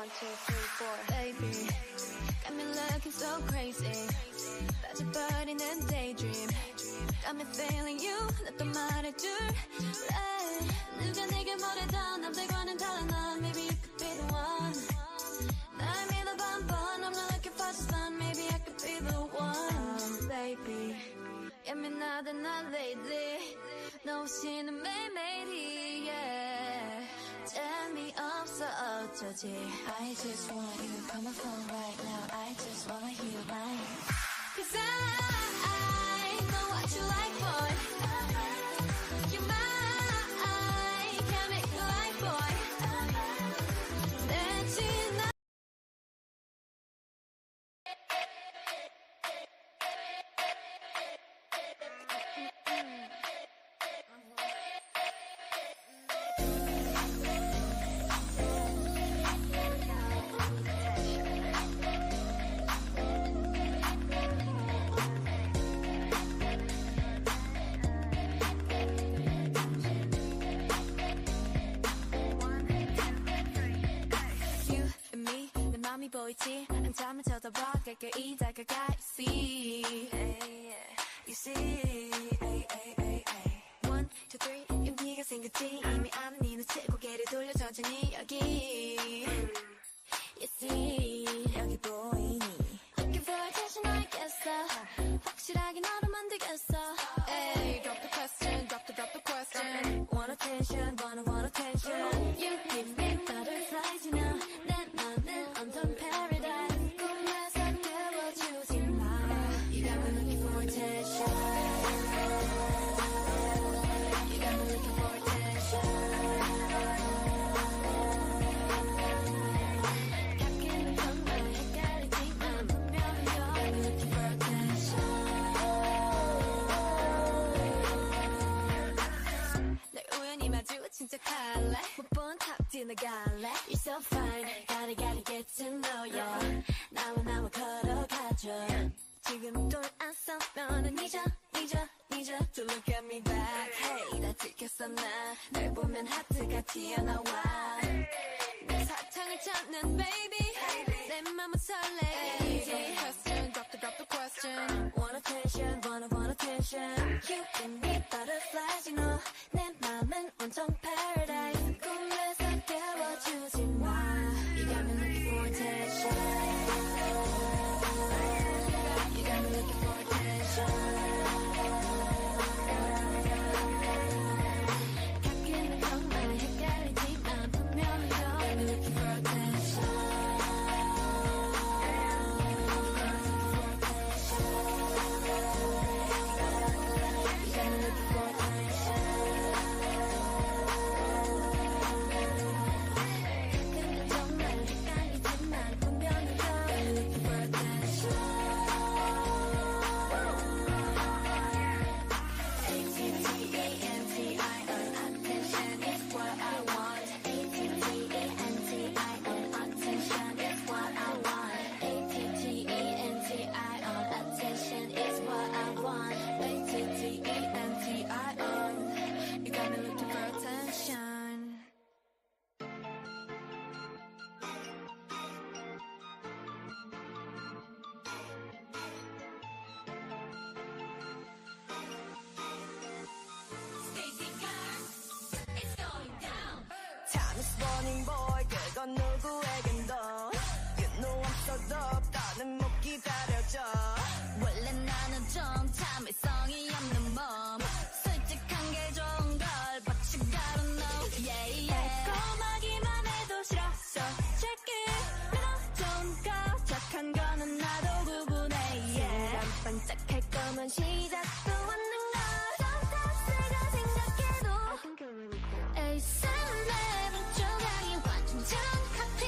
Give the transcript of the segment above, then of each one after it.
2, 3, 4. Baby, got me looking so crazy. 빠져버리는 daydream. Got me feeling you. 나 또 말해줄래. 누가 내게 뭐래도 남들과는 달라. Maybe you could be the one. 날 믿어봐 한번. I'm not looking for just fun. Maybe I could be the one. Baby, 예민하다 난 lately. 너 없이는 매일매일이 yeah. 재미없어 어쩌지. I just want you. Call my phone right now. I just wanna hear you right. Cause I know what you like, boy. You're mine. Can't make you like, boy. 내 지나 보이지 한참을 쳐다봐 가까이 다가가 You see 1, 2, 3 용기가 생겼지 이미 아는 네 눈치 고개를 돌려 천천히 여기 You see 여기 보이니 Looking for attention 알겠어 확실하게 너를 만들겠어 Hey, drop the question, drop the question Want attention, want attention You give me butterflies, you know 내 맘은 온통 paradise 꿈에서 깨워주지 마 You got me looking for attention You got me looking for attention 가끔은 정말 헷갈리지만 분명히 You got me looking for attention 날 우연히 마주친 척할래 못 본 탑 지나갈래 You're so fine gotta get to know ya 나와 걸어가줘 지금 돌아서면은 잊어 To look at me back Hey 다 들켰어 날 보면 하트가 튀어나와 내 사탕을 찾는 baby 내 맘은 설레 Question drop the question Want attention want attention You give me butterflies you know 내 맘은 온통 paradise 꿈에서 깨워주지 마 You got me looking for attention You got me looking for attention 가끔은 정말 헷갈리지만 분명히 You got me looking for attention You got me looking for Morning boy 그건 누구에겐도 You know I'm so dope 더는 못 기다려져 원래 나는 좀 참을성이 없는 몸 솔직한 게 좋은 걸 But you gotta know yeah yeah 달콤하기만 해도 싫어 So check it 믿어 좀 거적한 거는 나도 구분해 yeah 순간 반짝할 거면 시작도 않는 걸 sometimes 내가 생각해도 I think you're really cool 에이 설레는 조각이 완전 카피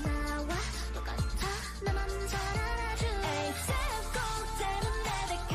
나와 똑같아 나만 잘 알아줘 에이 새롭고 때론 내백할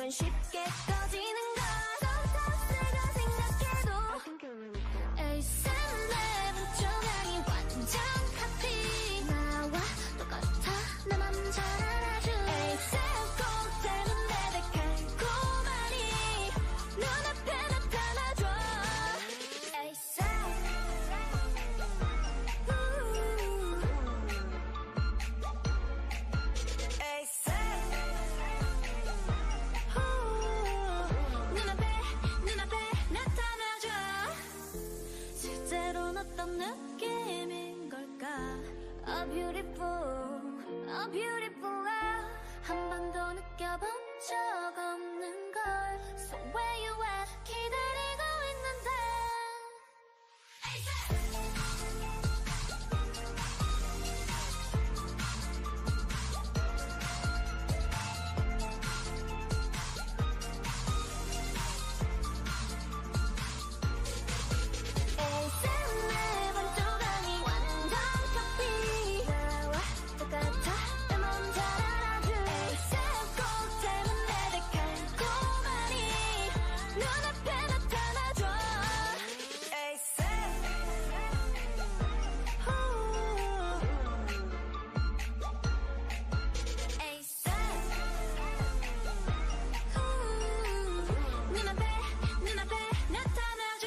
불은 쉽게 꺼지는 걸 섭섭스가 생각해도 A7 조명이 완전 카피 나와 똑같아 내 맘 잘 알아줘 A7 꼭 닮은 내내 달콤하니 눈앞에 나타나줘 A7 눈앞에 나타나줘 실제로는 어떤 느낌인 걸까 A beautiful 한 번도 느껴본 적 없는 걸 So where you at 기다리고 있는데 A7의 반쪽왕이 완전 커피 나와 똑같아 내 몸 잘 알아줘 A7 꼭 닮은 내내 달콤하니 눈앞에 나타나줘 A7 A7 눈앞에 나타나줘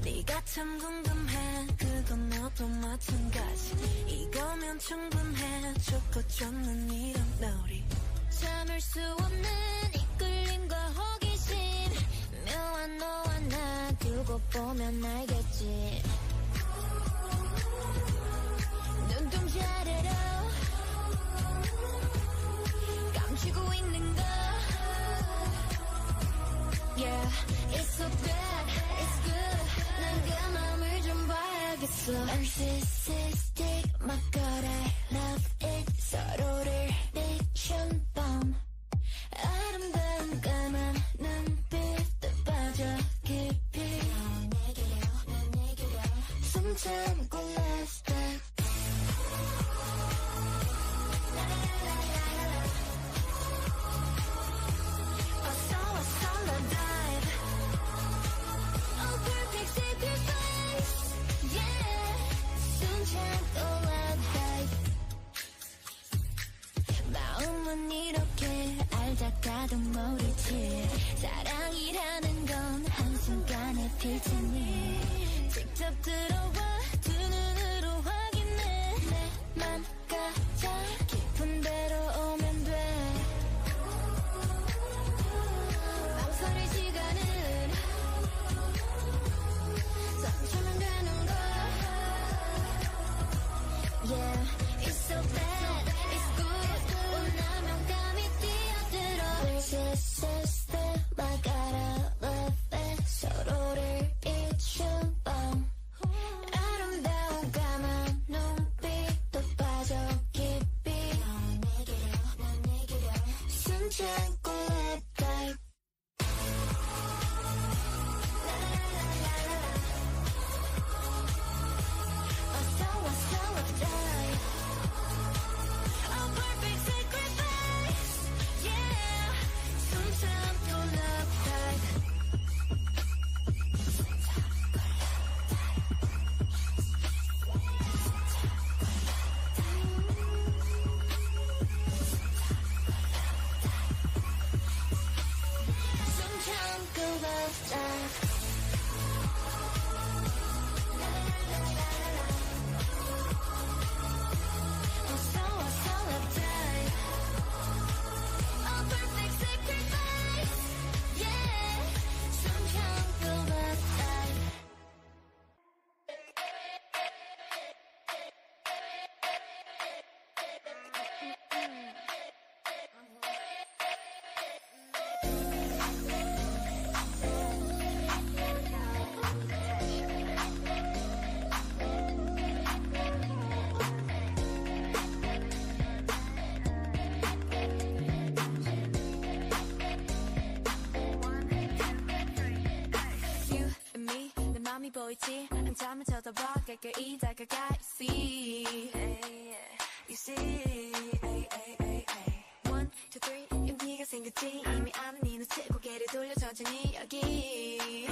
네가 참 궁금해 그건 너도 마찬가지 이거면 충분해 좁고 좁는 이런 놀이 참을 수 없는 이끌림과 호기심 묘한 너와 나 두고 보면 알겠지 눈동자래로 감추고 있는 거 Yeah, it's so bad, it's good 난 그 맘을 좀 봐야겠어 Narcissistic, my god, I love it 서로를 비춘 밤 아름다운 까만 눈빛도 빠져 깊이 숨 참고 last time 어서 나 dive Oh perfect sacrifice Yeah 숨 참고 last dive 마음은 이렇게 알다가도 모르지 사랑이라는 건 한순간에 필 테니 직접 들어와 두 눈으로 확인해 내 맘 가장 깊은 데로 오면 돼 망설일 시간은 3초면 되는 걸 Yeah, it's so bad, it's good 원하면 감이 뛰어들어 Narcissistic, my god, I love it 서로를 비춘 밤 아름다운 까만 눈빛도 빠져 깊이 숨 참고 let dive 어서 dive Oh perfect sacrifice Yeah 숨 참고 let dive 봐 가까이 다가가 You see One, two, three 용기가 생겼지 이미 아는 네 눈치 고개를 돌려 천천히 여기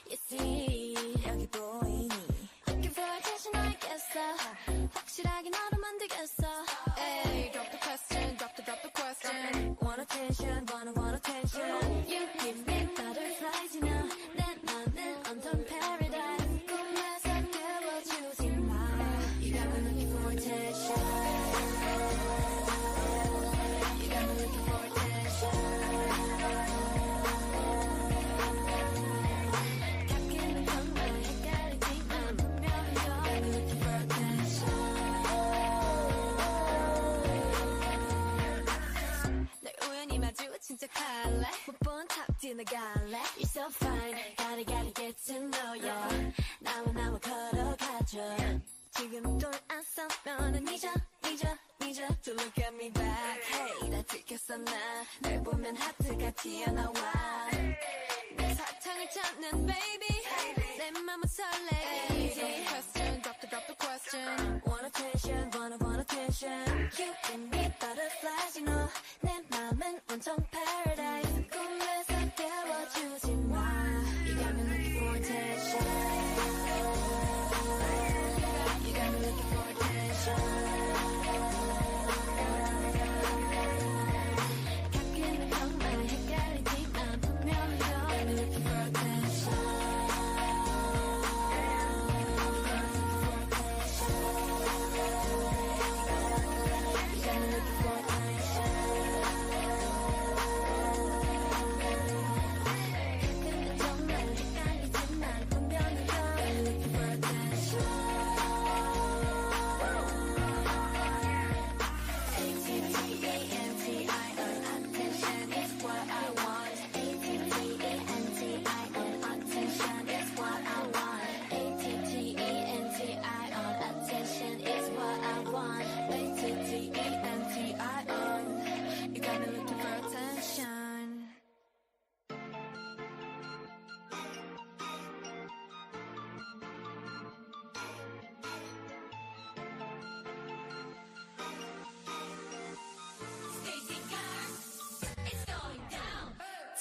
You see 여기 보이니 Looking for attention 알겠어 확실하게 너를 만들겠어 Ay, drop the question, drop the question Want attention, want attention You give me butterflies, you know 내 맘은 온통 paradise 꿈에서 깨워주지 마 You got me looking for attention You got me looking for attention 가끔은 정말 헷갈리지만 분명히 You got me looking for attention 널 우연히 마주친 척할래 못 본 척 지나갈래 You're so fine gotta get to know you 나와 걸어가줘 지금 돌아서면은 잊어 To look at me back Hey 다 들켰어 나널 보면 하트가 튀어나와 내 사탕을 찾는 baby 내 맘은 설레 Drop the question Want attention, want attention You give me butterflies, you know 내 맘은 온통 paradise 꿈에서 깨워주지 마 You got me looking for attention You got me looking for attention 가끔은 정말 헷갈리지만 분명히 You got me looking for attention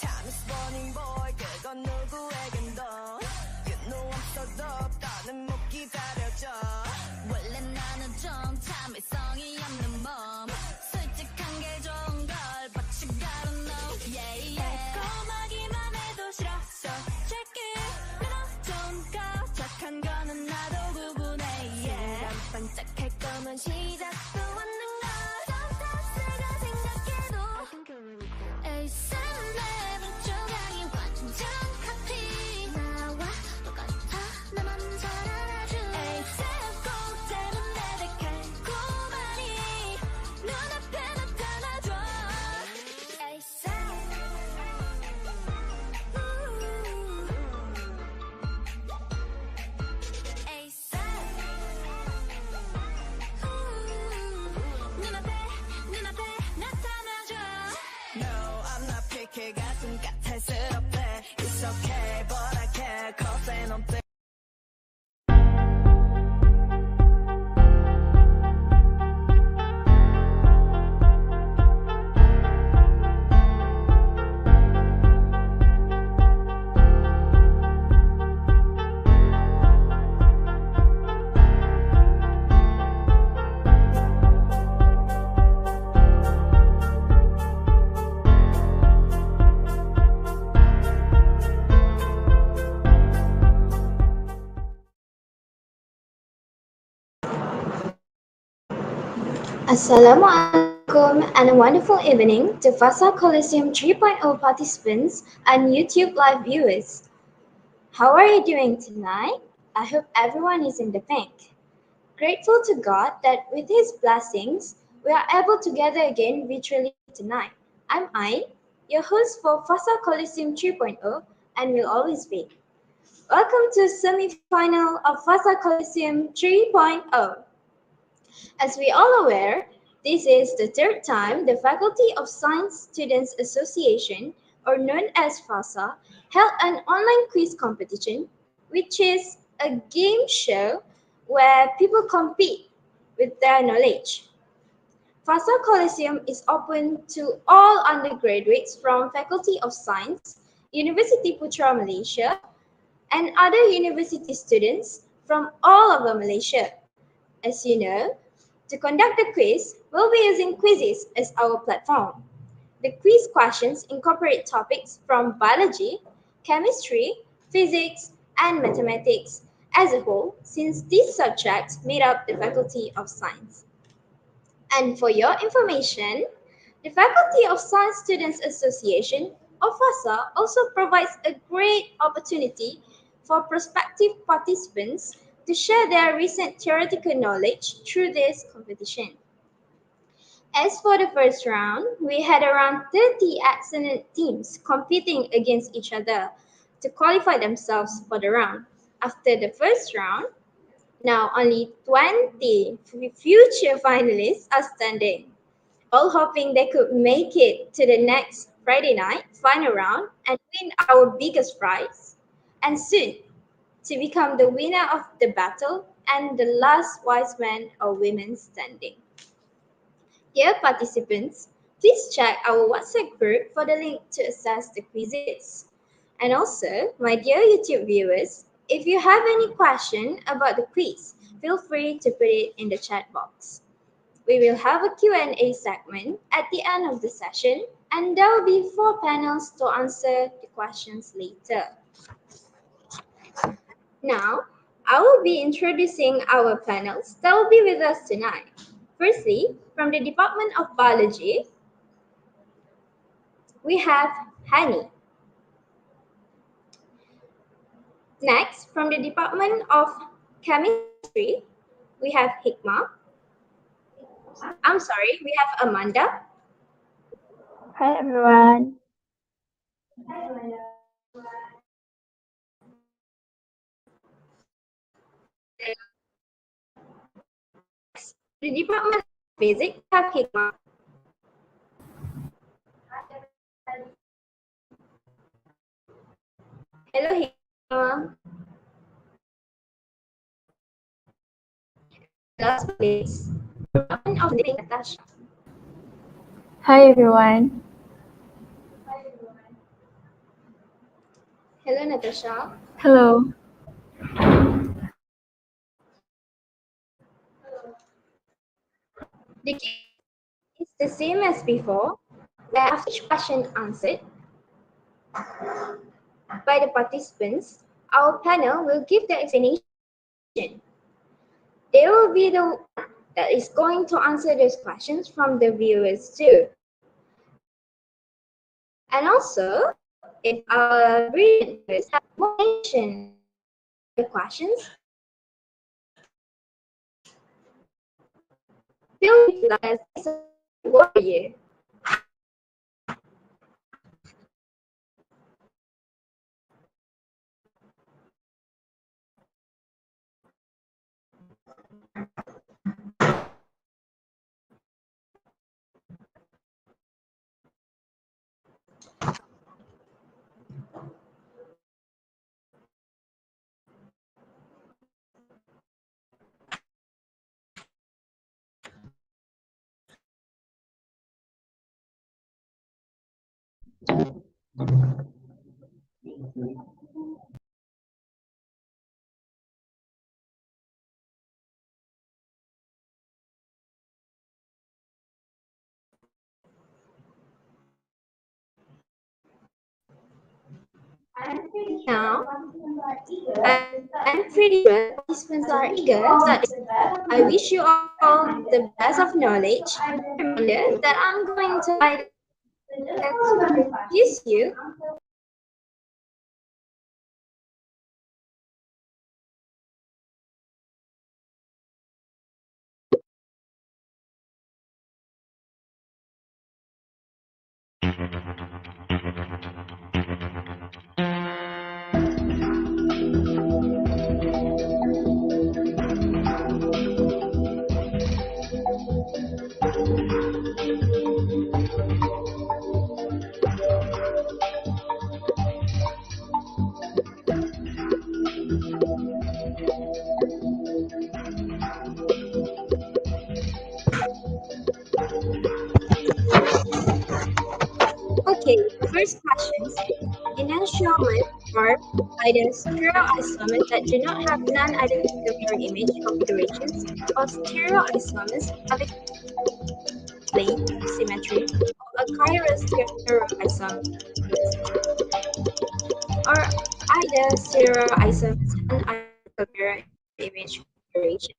Time is running boy 그건 누구에겐도 You know I'm so dope 더는 못 기다려져 원래 나는 좀 참을성이 없는 몸 솔직한 게 좋은 걸 But you gotta know yeah yeah 달콤하기만 해도 싫어 So check it 믿어 좀 착한 거는 나도 구분해 yeah 반짝할 거면 시작도 않는 걸 Sometimes 내가 생각해도 ASAP 조각이 완전 정카피 나와 똑같아 나만 사랑해줘 ASAP 꼭 때문에 달콤하니 눈앞에 나타나줘 ASAP 눈앞에 나타나줘 No I'm not picky 가슴 까탈스럽대 It's okay but I can't cause ain't no thing Assalamualaikum and a wonderful evening to FaSSA Colosseum 3.0 participants and YouTube live viewers. How are you doing tonight? I hope everyone is in the pink. Grateful to God that with His blessings, we are able to gather again virtually tonight. I'm Ain, your host for FaSSA Colosseum 3.0 and will always be. Welcome to semi-final of FaSSA Colosseum 3.0. As we all aware, this is the third time the Faculty of Science Students Association, or known as FaSSA, held an online quiz competition, which is a game show where people compete with their knowledge. FaSSA Colosseum is open to all undergraduates from Faculty of Science, University Putra, Malaysia, and other university students from all over Malaysia. As you know, to conduct the quiz, we'll be using Quizzes as our platform. The quiz questions incorporate topics from biology, chemistry, physics, and mathematics as a whole, since these subjects made up the Faculty of Science. And for your information, the Faculty of Science Students Association, or FaSSA, also provides a great opportunity for prospective participants to share their recent theoretical knowledge through this competition. As for the first round, we had around 30 excellent teams competing against each other to qualify themselves for the round. After the first round, now only 20 future finalists are standing, all hoping they could make it to the next Friday night final round and win our biggest prize, and soon to become the winner of the battle and the last wise man or woman standing. Dear participants, please check our WhatsApp group for the link to access the quizzes. And also, my dear YouTube viewers, if you have any question about the quiz, feel free to put it in the chat box. We will have a Q&A segment at the end of the session, and there will be 4 panels to answer the questions later. Now, I will be introducing our panels that will be with us tonight. Firstly, from the Department of Biology, we have Hani. Next, from the Department of Chemistry, we have Hikmah. I'm sorry, we have Amanda. Hi everyone. The Department of Physics, we have Hikmah. Hello, Hikmah. Last but not least, Department of Living, Natasha. Hi everyone. Hello, Natasha. Hello. The key is the same as before, where after each question answered by the participants, our panel will give the explanation. They will be the one that is going to answer those questions from the viewers too. And also, if our brilliant viewers have more information on the questions, feel free to let us know for you. Now, I'm pretty sure participants are eager. I wish you all the best of knowledge. Reminder that I'm going to use you. Okay, first questions. Enantiomers are either stereoisomers that do not have non-identical mirror image configurations or stereoisomers having plane of symmetry or chirostereoisomers or either stereoisomers non-identical mirror image configuration.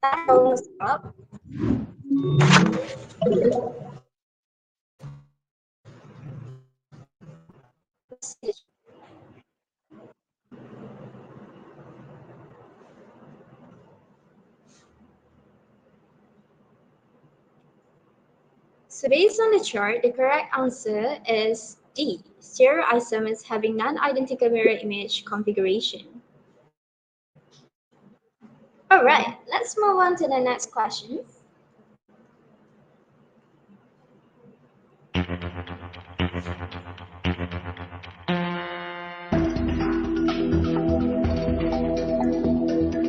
Time is almost up. Let's see the So based on the chart, the correct answer is D, stereoisomers having non-identical mirror image configuration. All right, let's move on to the next question.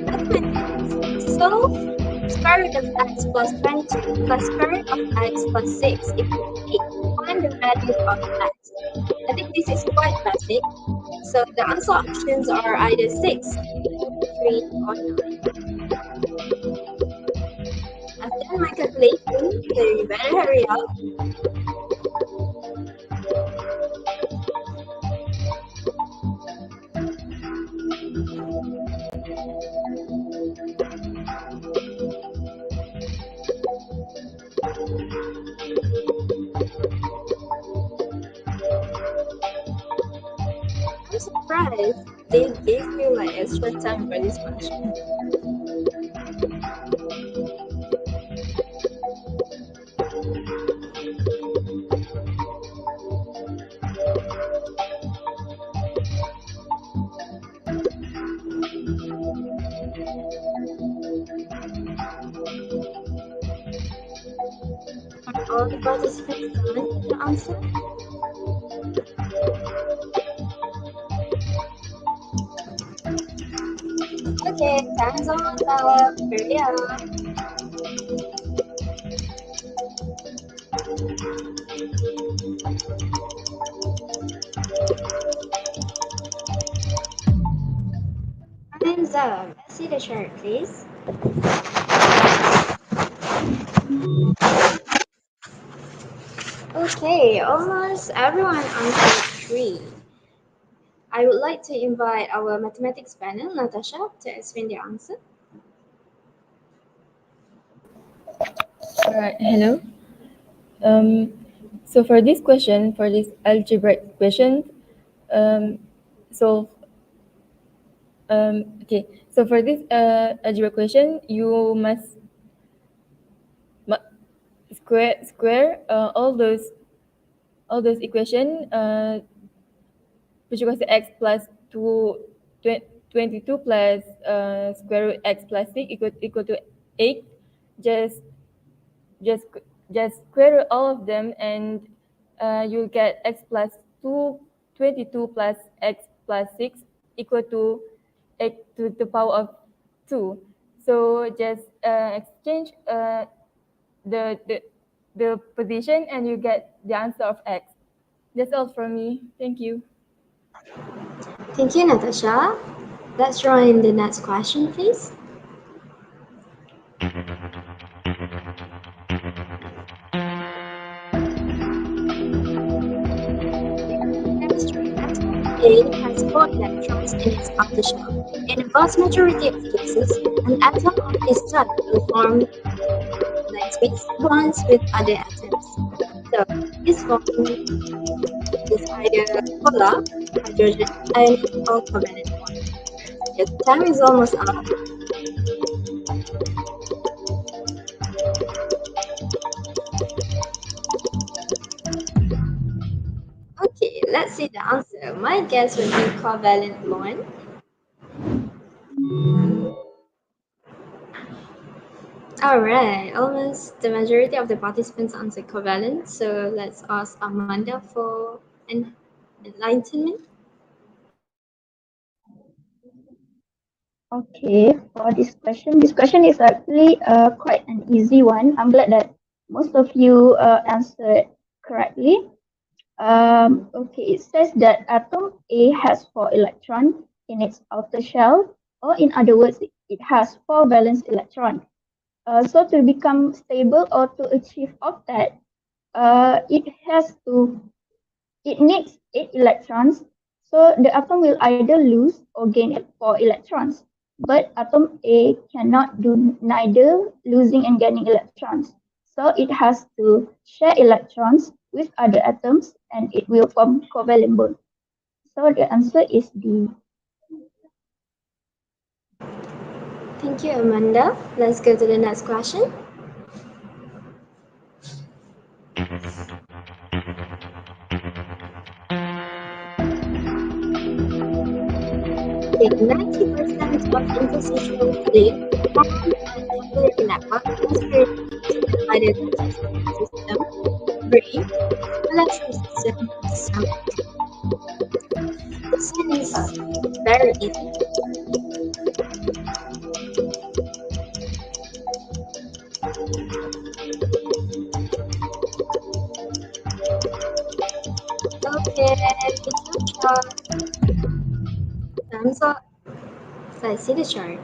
Mathematics. Solve square root of x plus 22 plus square root of x plus 6 equals 8. Find the value of x. I think this is quite basic. So the answer options are either 6, 3, or 9. I've done my calculation, so you better hurry up. I'm surprised they gave you like extra time for this question. Are all the participants done with the answer? Okay, time's almost up. Hurry up. Time's up. Let's see the chart, please. Okay, almost everyone answered 3. I would like to invite our mathematics panel, Natasha, to explain the answer. Alright, hello. So for this question, for this algebraic question, so okay. So for this algebraic question, you must square all those equation which equals to x plus 22 plus square root x plus 6 equal to 8. Just just just square root all of them and you'll get x plus 22 plus x plus 6 equal to x to the power of 2. So just exchange the position and you get the answer of x. That's all from me. Thank you. Thank you, Natasha. Let's draw in the next question, please. Chemistry. Atom A has 4 electrons in its outer shell. In the vast majority of cases, an atom of this type will form like space bonds with other atoms. So this bond is either polar, hydrogen, ionic, or covalent bond. Your time is almost up. Okay, let's see the answer. My guess would be covalent bond. Alright, almost the majority of the participants answered covalent, so let's ask Amanda for an enlightenment. Okay, for this question is actually quite an easy one. I'm glad that most of you answered correctly. Okay, it says that atom A has 4 electrons in its outer shell, or in other words, it has 4 valence electrons. So to become stable or to achieve octet, it has to it needs 8 electrons, so the atom will either lose or gain 4 electrons. But atom A cannot do neither losing and gaining electrons. So it has to share electrons with other atoms and it will form covalent bond. So the answer is D. Thank you, Amanda. Let's go to the next question. Okay, 90% of interstitial fluid found on the fluid network is created by the system, brain, electric system, stomach. This one is very easy. Okay, it's your chart. Thumbs up. Let's see the chart.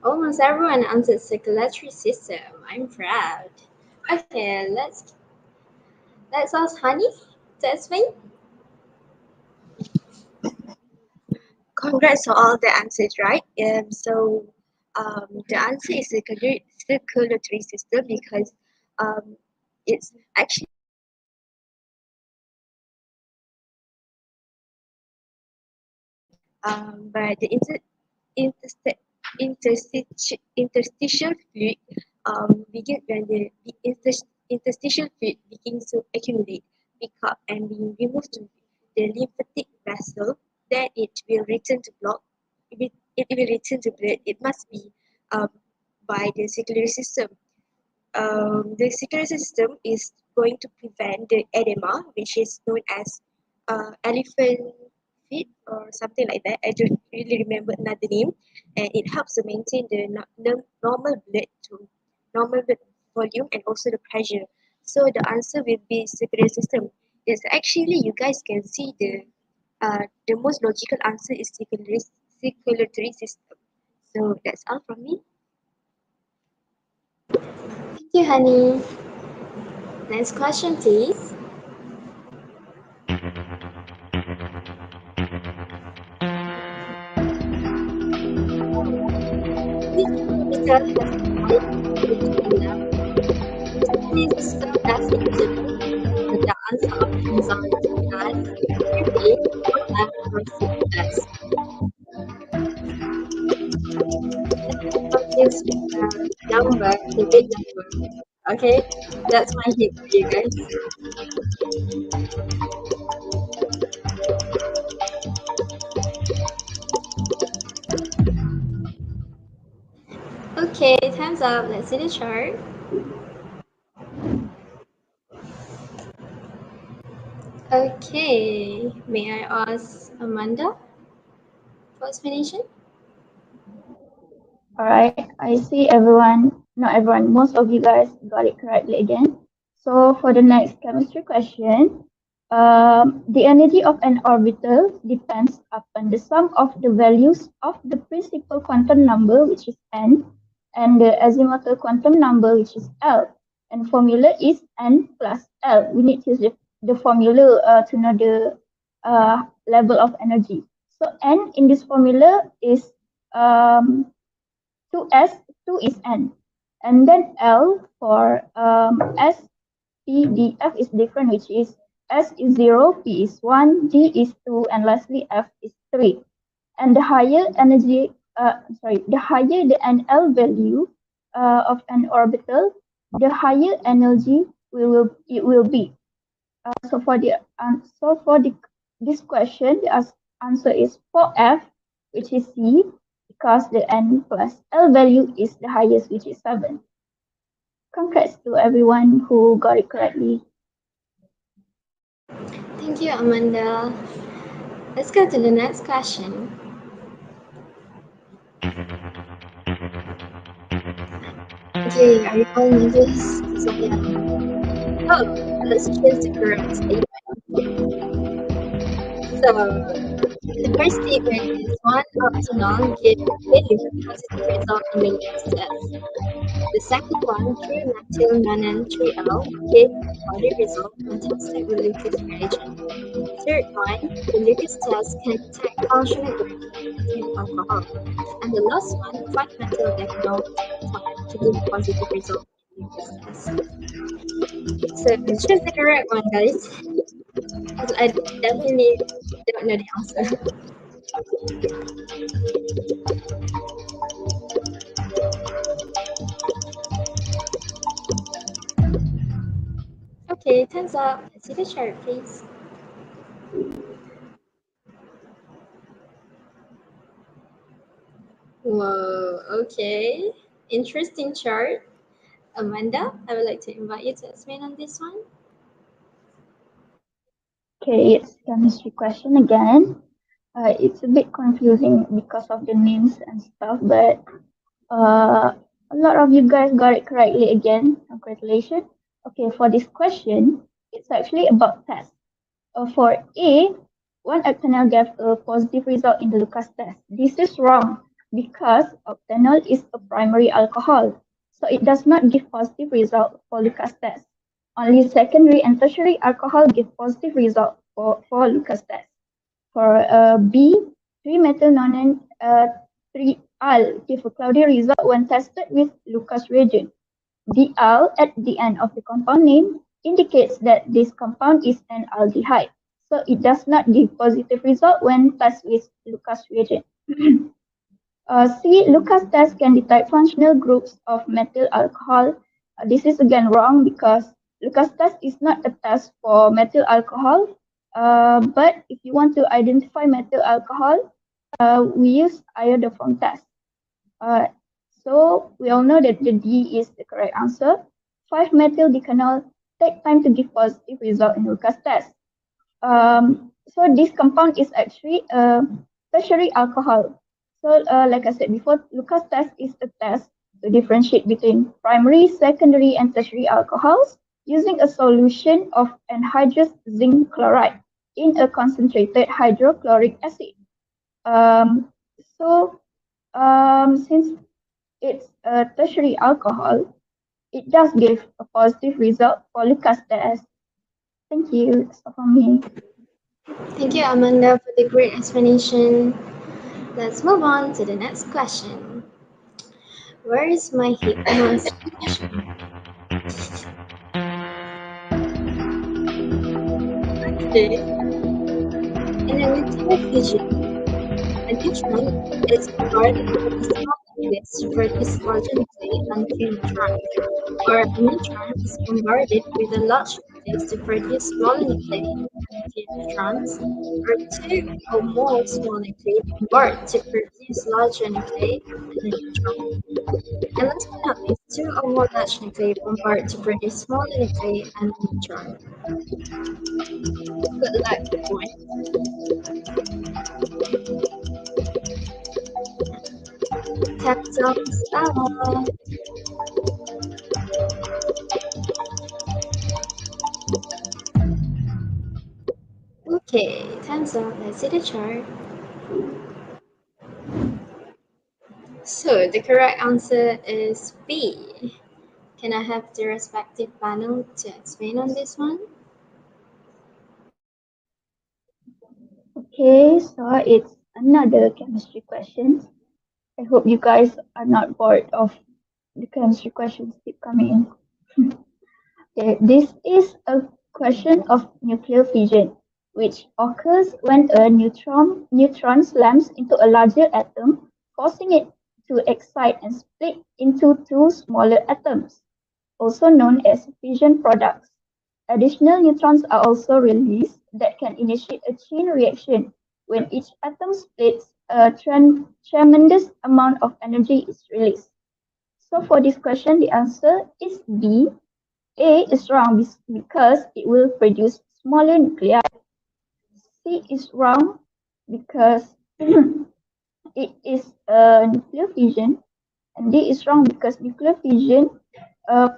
Almost everyone answered circulatory system. I'm proud. Okay, let's ask Honey to explain. Congrats on all the answers, right? The answer is circulatory system because it's actually but the interstitial fluid begin when the interstitial fluid begins to accumulate, pick up, and be removed to the lymphatic vessel. Then it will return to blood. It will return to blood. It must be um, by the circulatory system. The circulatory system is going to prevent the edema, which is known as elephant feet or something like that. I don't really remember another name, and it helps to maintain the normal blood volume and also the pressure. So the answer will be circulatory system. Yes, actually, you guys can see the most logical answer is circulatory system. So that's all from me. Thank you, Honey. Next question, please. Which orbital has the highest gravity level? This is so nothing to do. But the answer options are S, 3, or F, or 6S. Confused with the number, the big number. Okay, that's my hint for you guys. Okay, time's up. Let's see the chart. Okay, may I ask Amanda for explanation? Alright, I see everyone, not everyone, most of you guys got it correctly again. So for the next chemistry question, the energy of an orbital depends upon the sum of the values of the principal quantum number, which is n, and the azimuthal quantum number, which is L. And formula is n plus L. We need to use the formula to know the level of energy. So n in this formula is 2s, 2 is n. And then L for S, P, D, F is different, which is S is 0, P is 1, D is 2, and lastly F is 3. And the higher energy, the higher the NL value of an orbital, the higher energy it will be. So for this question, the answer is 4F, which is C, because the N plus L value is the highest, which is 7. Congrats to everyone who got it correctly. Thank you, Amanda. Let's go to the next question. Okay, are you all nervous? Oh, let's choose the correct statement. So, the first statement is one octanol gives failure positive result in the Lucas test. The second one, 3-methyl-nonan-3-L, gave body result when tested with Lucas reagent. Third one, the Lucas test can detect functional group methyl alcohol. And the last one, 5-methyl-decanol, found to give positive result in Lucas test. So choose the correct one, guys. Because I definitely don't know the answer. Okay, time's up. Let's see the chart, please. Whoa, okay. Interesting chart. Amanda, I would like to invite you to explain on this one. Okay, it's chemistry question again. It's a bit confusing because of the names and stuff, but a lot of you guys got it correctly again. Congratulations. Okay, for this question, it's actually about tests. For A, one octanol gave a positive result in the Lucas test. This is wrong because octanol is a primary alcohol, so it does not give positive result for Lucas test. Only secondary and tertiary alcohol give positive result for Lucas test. For B, 3-methyl-nonan 3-al give a cloudy result when tested with Lucas reagent. The al at the end of the compound name indicates that this compound is an aldehyde, so it does not give positive result when tested with Lucas reagent. C. Lucas test can detect functional groups of methyl alcohol. This is again wrong because Lucas test is not a test for methyl alcohol. But if you want to identify methyl alcohol, we use iodoform test. So we all know that the D is the correct answer. 5-methyl-decanol take time to give positive result in Lucas test. So this compound is actually a tertiary alcohol. So like I said before, Lucas test is a test to differentiate between primary, secondary, and tertiary alcohols using a solution of anhydrous zinc chloride in a concentrated hydrochloric acid. So since it's a tertiary alcohol, it does give a positive result for Lucas test. Thank you. That's all from me. Thank you, Amanda, for the great explanation. Let's move on to the next question. Where is my hypnosis question? Okay. In a nuclear fusion, a neutron is bombarded with a small nucleus to produce larger nuclei and few neutrons, or a neutron is bombarded with a large nucleus to produce smaller nuclei and few neutrons, or two or more small nuclei bombard to produce larger nuclei and a neutron. And last but not least, two or more large nuclei bombard to produce smaller nuclei and a neutron. Good luck, everyone. Time's almost up. Okay, time's up. Let's see the chart. So the correct answer is B. Can I have the respective panel to explain on this one? Okay, so it's another chemistry question. I hope you guys are not bored of the chemistry questions keep coming in. Okay, this is a question of nuclear fission, which occurs when a neutron slams into a larger atom, forcing it to excite and split into two smaller atoms, also known as fission products. Additional neutrons are also released that can initiate a chain reaction. When each atom splits, a tremendous amount of energy is released. So for this question, the answer is B. A is wrong because it will produce smaller nuclei. C is wrong because it is nuclear fission, and D is wrong because nuclear fission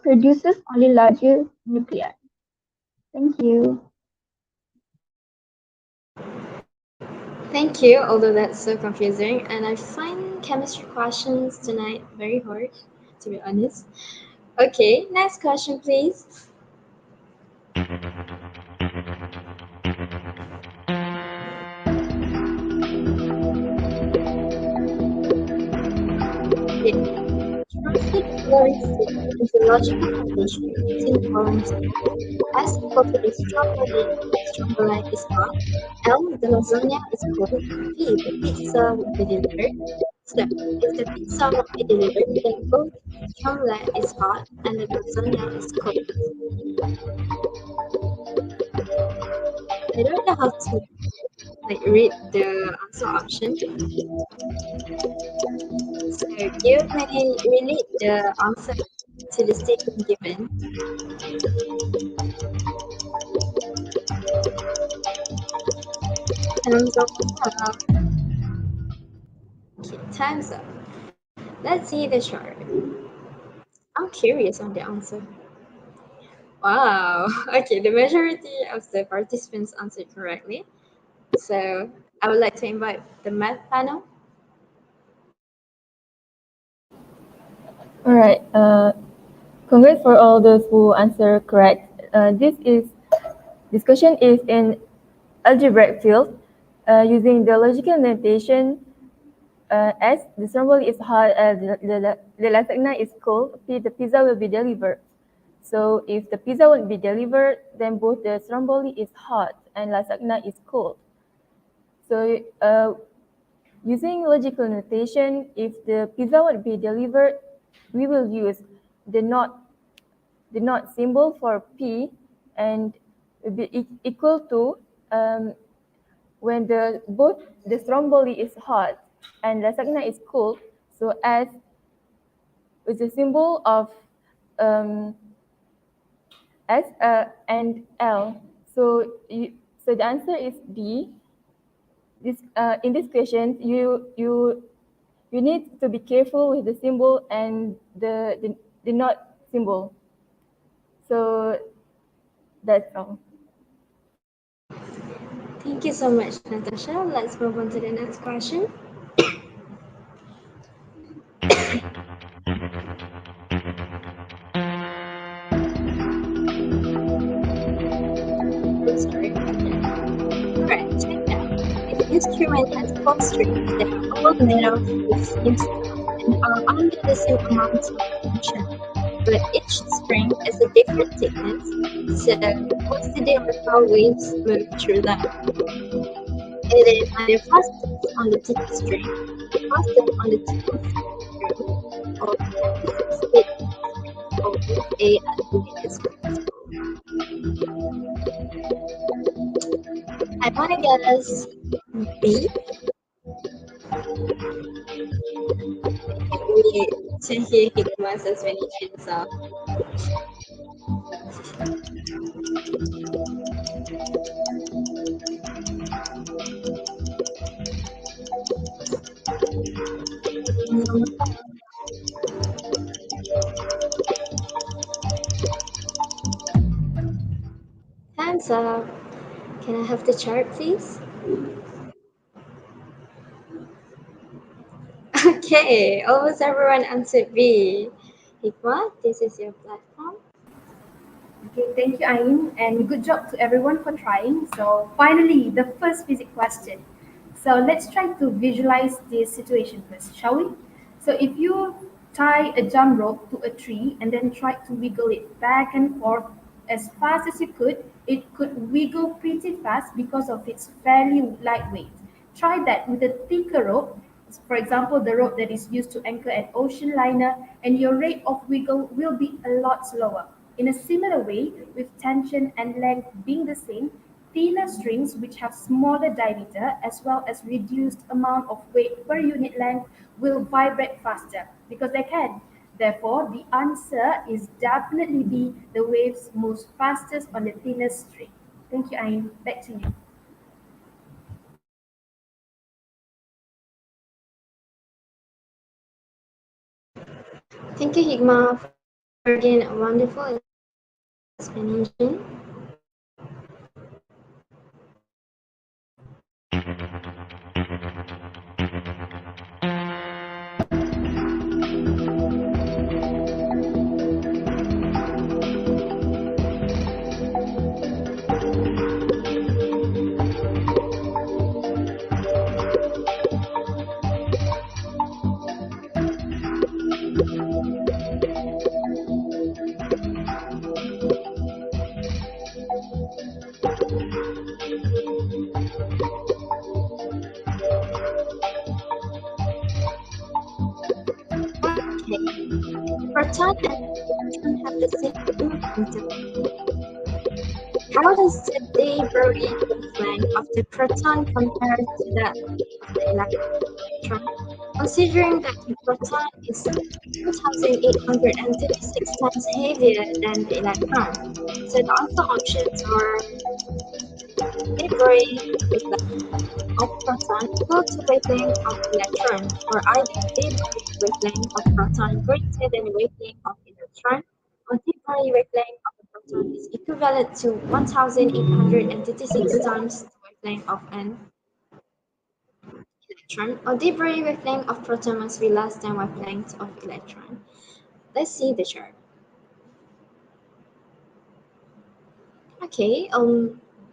produces only larger nuclei. Thank you. Thank you, although that's so confusing, and I find chemistry questions tonight very hard, to be honest. Okay, next question, please. Translate the following statement into logical foundation using the following steps. S equal to the stromboli is hot. L the lasagna is cold. P the pizza will be delivered. So if the pizza will be delivered, then both stromboli is hot and the lasagna is cold. I don't know how to read the answer option. So you may relate the answer to the statement given. Time's up. Okay, time's up. Let's see the chart. I'm curious on the answer. Wow. Okay, the majority of the participants answered correctly. So I would like to invite the math panel. All right. Congrats for all those who answer correct. This question is in algebraic field using the logical notation. S, the stromboli is hot, the lasagna is cold, P, the pizza will be delivered. So if the pizza won't be delivered, then both the stromboli is hot and lasagna is cold. So using logical notation, if the pizza won't be delivered, we will use the not symbol for P, and will be equal to when both the stromboli is hot and lasagna is cold. So S is a symbol of S and L. So the answer is D. In this question, you need to be careful with the symbol and the not symbol. So that's all. Thank you so much, Natasha. Let's move on to the next question. I'm sorry about that. Alright, check it out. If an instrument has 12 strings that are all made of the same stuff and are under the same amount of tension, but each string is a different thickness, so what's the deal with how waves move through them? It is either fastest on the thickest string, fastest on the thickest string, or fastest string, or both A and B is correct. I want to guess B. We to hear Hikmah's explanations of. Time's up. Can I have the chart, please? Okay, almost everyone answered B. Hikmah, this is your platform. Okay, thank you, Ain, and good job to everyone for trying. So finally, the first physics question. So let's try to visualize this situation first, shall we? So if you tie a jump rope to a tree and then try to wiggle it back and forth as fast as you could, it could wiggle pretty fast because of its fairly lightweight. Try that with a thicker rope, for example, the rope that is used to anchor an ocean liner, and your rate of wiggle will be a lot slower. In a similar way, with tension and length being the same, thinner strings which have smaller diameter as well as reduced amount of weight per unit length will vibrate faster because they can. Therefore, the answer is definitely B, the waves moves fastest on the thinnest string. Thank you, Ain. Back to you. Thank you, Hikmah, for again a wonderful explanation. Proton and electron have the same momentum. How does the de Broglie wavelength of the proton compare to that of the electron? Considering that the proton is 1,836 times heavier than the electron. So the answer options are de Broglie wavelength of proton equal to wavelength of electron, or either de Broglie wavelength of proton greater than wavelength of electron, or de Broglie wavelength of a proton is equivalent to 1,836 times the wavelength of an electron, or de Broglie wavelength of proton must be less than wavelength of electron. Let's see the chart. Okay,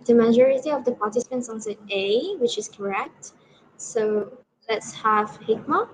the majority of the participants answered A, which is correct. So let's have Hikmah.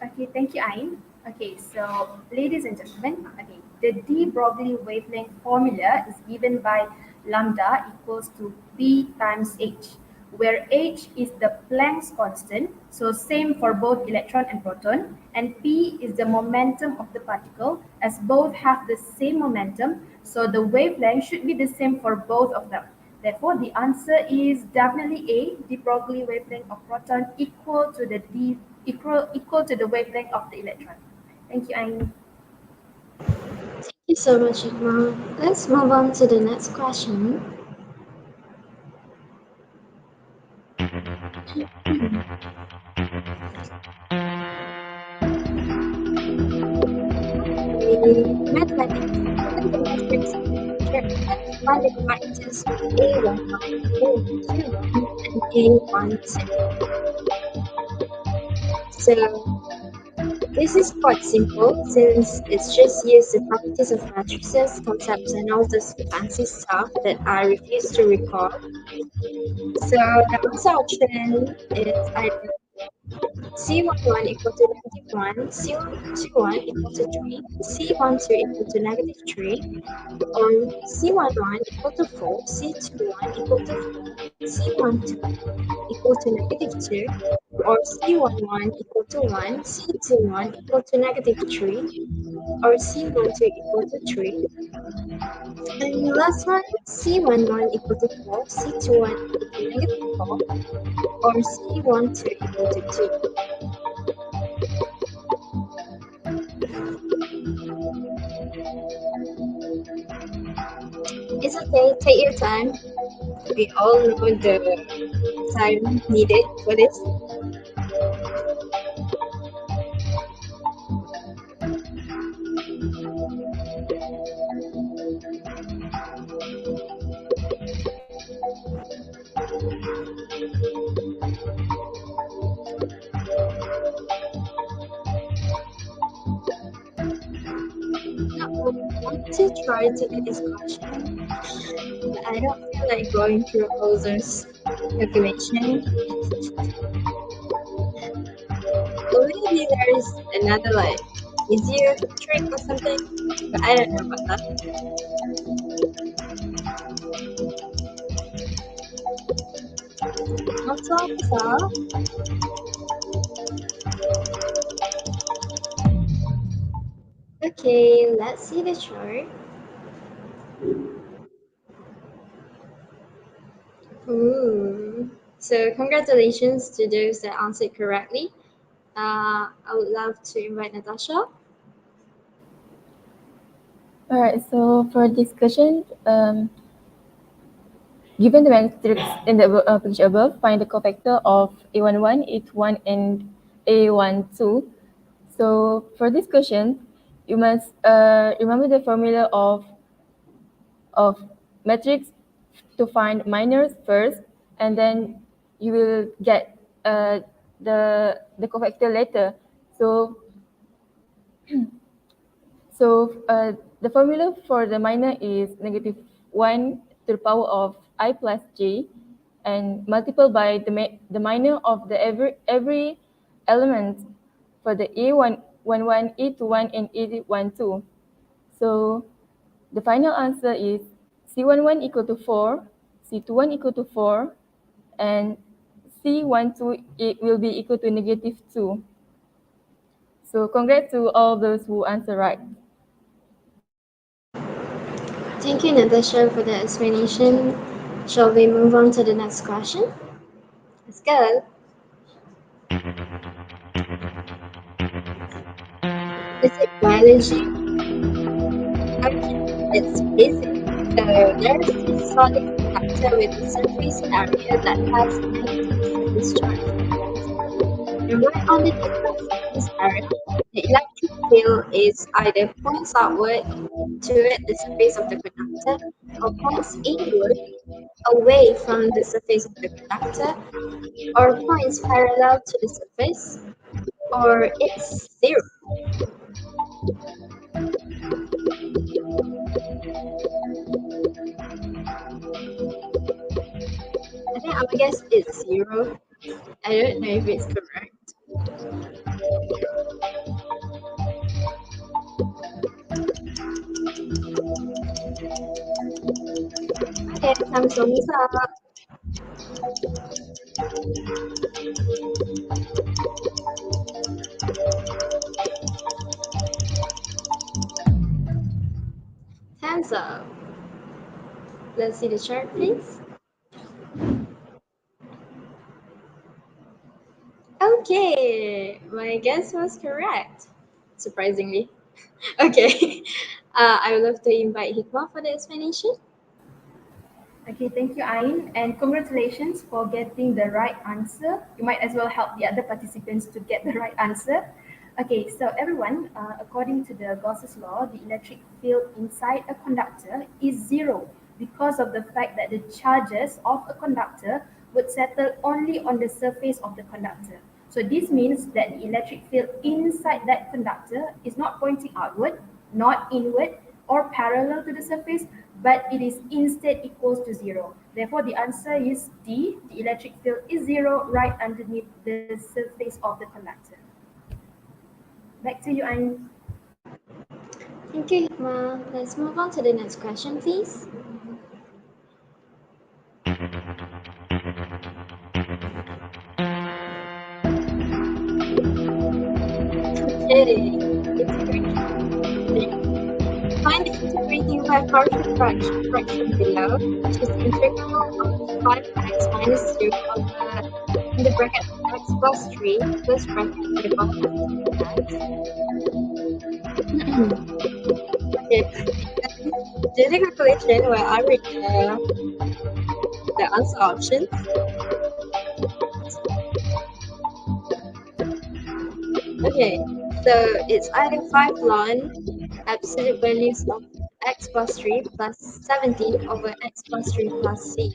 Okay, thank you, Ayn. Okay, so ladies and gentlemen, okay, the de Broglie wavelength formula is given by lambda equals to P times H, where H is the Planck's constant, so same for both electron and proton, and P is the momentum of the particle, as both have the same momentum, so the wavelength should be the same for both of them. Therefore, the answer is definitely A, de Broglie wavelength of proton equal to the wavelength of the electron. Thank you, Ayn. Thank you so much, Hikmah. Let's move on to the next question. Mathematics, given the matrix structure and find the characters of A11, A21, and A12. So this is quite simple since it's just use the properties of matrices, concepts, and all this fancy stuff that I refuse to recall. So the answer option is either C11 equal to -1, C21 equal to 3, C12 equal to -3, or C11 equal to 4, C21 equal to 4, C12 equal to -2, or C11 equal to 1, C21 equal to -3, or C12 equal to 3. And the last one, C11 equal to 4, C21 equal to -4, or C12 equal to 2. It's okay, take your time. We all know the time needed for this. I want to try to do this question, but I don't feel like going through all those calculations. Or maybe there's another like easier trick or something, but I don't know about that. Also, okay, let's see the chart. Ooh. So congratulations to those that answered correctly. I would love to invite Natasha. Alright, so for this question, given the matrix in the picture above, find the cofactor of A11, A21, and A12. So for this question, you must remember the formula of matrix to find minors first, and then you will get the cofactor later. So the formula for the minor is -1 to the power of I plus j, and multiple by the minor of the every element for the A11, A21, and A12. So the final answer is C11 equal to 4, C21 equal to 4, and C12 it will be equal to -2. So congrats to all those who answer right. Thank you, Natasha, for the explanation. Shall we move on to the next question? Let's go. Is it biology? Okay, it's basic. So there's this solid conductor with a surface area that has negative surface charge. And right underneath the surface area, the electric field is either points outward toward the surface of the conductor or points inward away from the surface of the conductor, or points parallel to the surface, or it's zero. I think I would guess it's zero. I don't know if it's correct. Okay, time's almost up. Hands up. Let's see the chart, please. Okay, my guess was correct, surprisingly. Okay, I would love to invite Hikmah for the explanation. Okay, thank you, Ain, and congratulations for getting the right answer. You might as well help the other participants to get the right answer. Okay, so everyone, according to the Gauss's law, the electric field inside a conductor is zero because of the fact that the charges of a conductor would settle only on the surface of the conductor. So this means that the electric field inside that conductor is not pointing outward, not inward, or parallel to the surface, but it is instead equals to zero. Therefore, the answer is D. The electric field is zero right underneath the surface of the conductor. Back to you, Ain. Thank you, Hikmah. Let's move on to the next question, please. Okay, find the integrating by partial fraction below, which is the integral of 5x minus 2 over in the bracket x plus 3 plus bracket to the bottom of x. Okay, do the calculation where I read the answer options. Okay, so it's either 5 ln absolute values of x plus 3 plus 17 over x plus 3 plus c,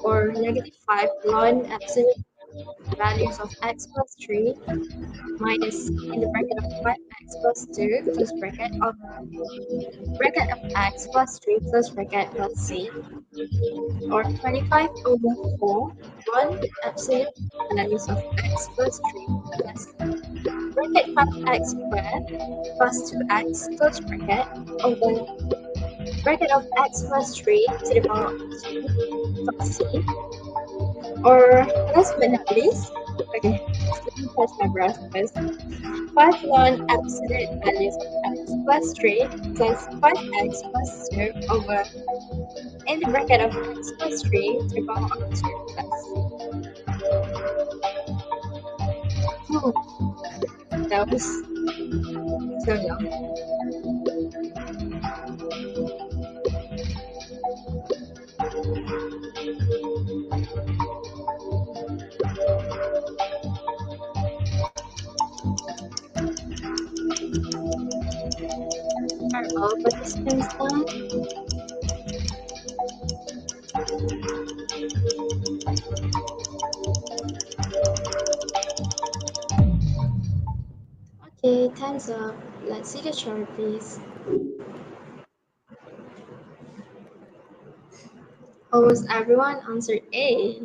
or -5 ln absolute values of x plus 3 minus in the bracket of 5x plus 2 plus bracket of x plus 3 plus bracket plus c, or 25 over 4 ln absolute values of x plus 3 plus bracket 5x squared plus 2x close bracket over bracket of x plus 3 to the power of 2 plus c, or last but not least, okay, let me catch my breath first. 5 ln absolute values of x plus 3 plus 5x plus 2 over in the bracket of x plus 3 to the power of 2 plus c. That was so long. Are all participants done? Okay, time's up. Let's see the chart, please. Almost everyone answered A.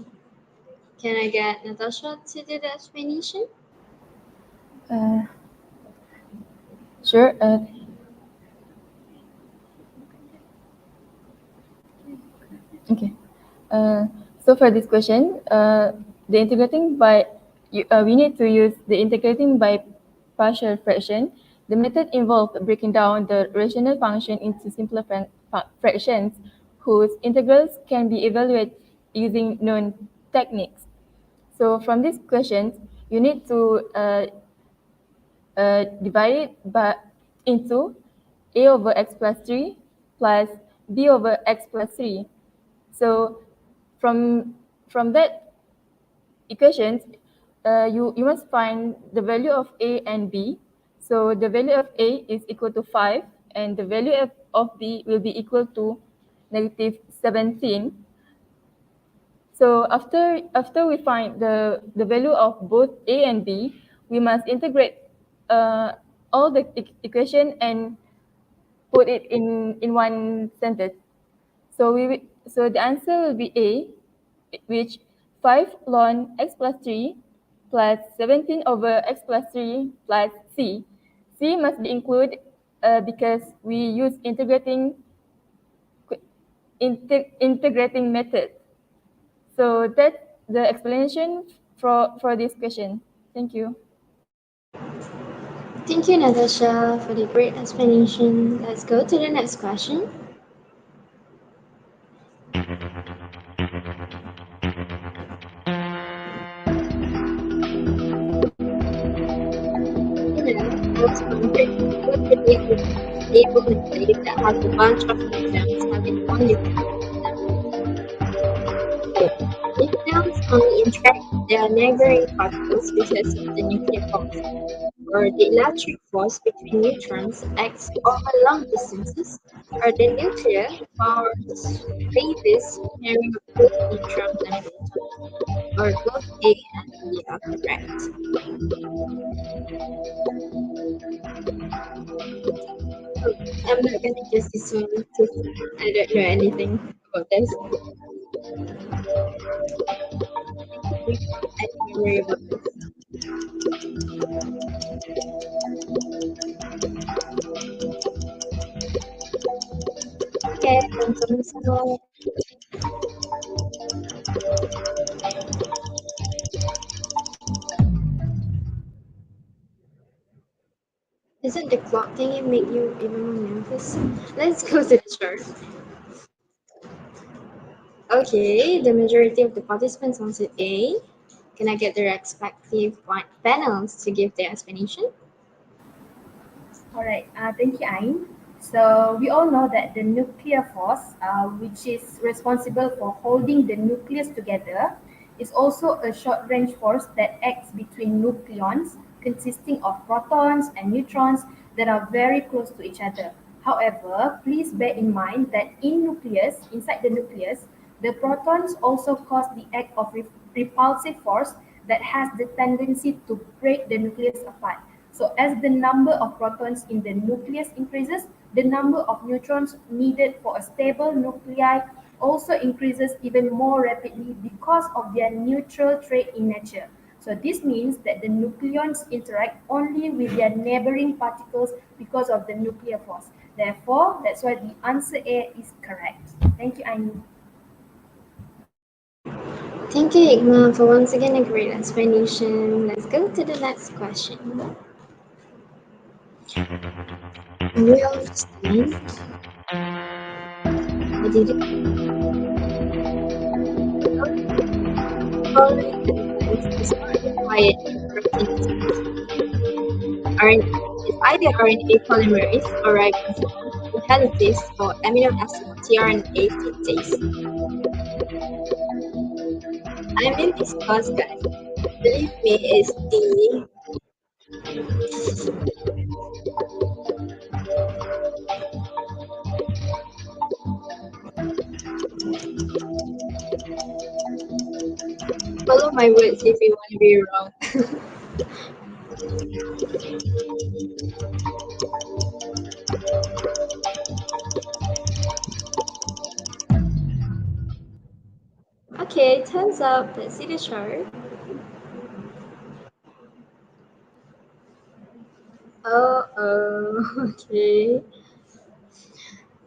Can I get Natasha to do the explanation? Sure. Okay. So for this question, the integrating by we need to use the integrating by partial fraction. The method involves breaking down the rational function into simpler fractions whose integrals can be evaluated using known techniques. So from these questions, you need to divide it into a over x plus 3 plus b over x plus 3. So from that equations, you must find the value of a and b. So the value of a is equal to 5 and the value of b will be equal to negative 17. So after we find the value of both a and b, we must integrate all the equation and put it in one sentence. So so the answer will be A, which 5 ln x plus 3 plus 17 over x plus 3 plus c. C must be included because we use integrating method. So that's the explanation for this question. Thank you. Thank you, Natasha, for the great explanation. Let's go to the next question. I was wondering, what would be a stable nuclide that has a bunch of neutrons having one nucleon? Neutrons only interact with their neighboring particles because of the nuclear force, or the electric force between neutrons acts over long distances, or the nuclear force favors pairing of both neutrons and protons, or both A and B are correct. I'm not gonna guess this one because I don't know anything about this. I don't worry about this. Okay, so isn't the clock thing it make you even more nervous? Let's go to the chart. Okay, the majority of the participants answered A. Can I get the respective panels to give their explanation? All right, thank you, Ain. So we all know that the nuclear force, which is responsible for holding the nucleus together, is also a short-range force that acts between nucleons consisting of protons and neutrons that are very close to each other. However, please bear in mind that inside the nucleus, the protons also cause the act of repulsive force that has the tendency to break the nucleus apart. So as the number of protons in the nucleus increases, the number of neutrons needed for a stable nuclei also increases even more rapidly because of their neutral trait in nature. So this means that the nucleons interact only with their neighboring particles because of the nuclear force. Therefore, that's why the answer A is correct. Thank you, Aini. Thank you, Igma, for once again a great explanation. Let's go to the next question. We understand. I did it. Following enzymes are required in protein is either RNA polymerase or ribosome, helices, or amino acid tRNA synthase. I'm in this class, guys. Believe me, it's the follow my words if you want to be wrong. Okay, time's up. Let's see the chart. Okay.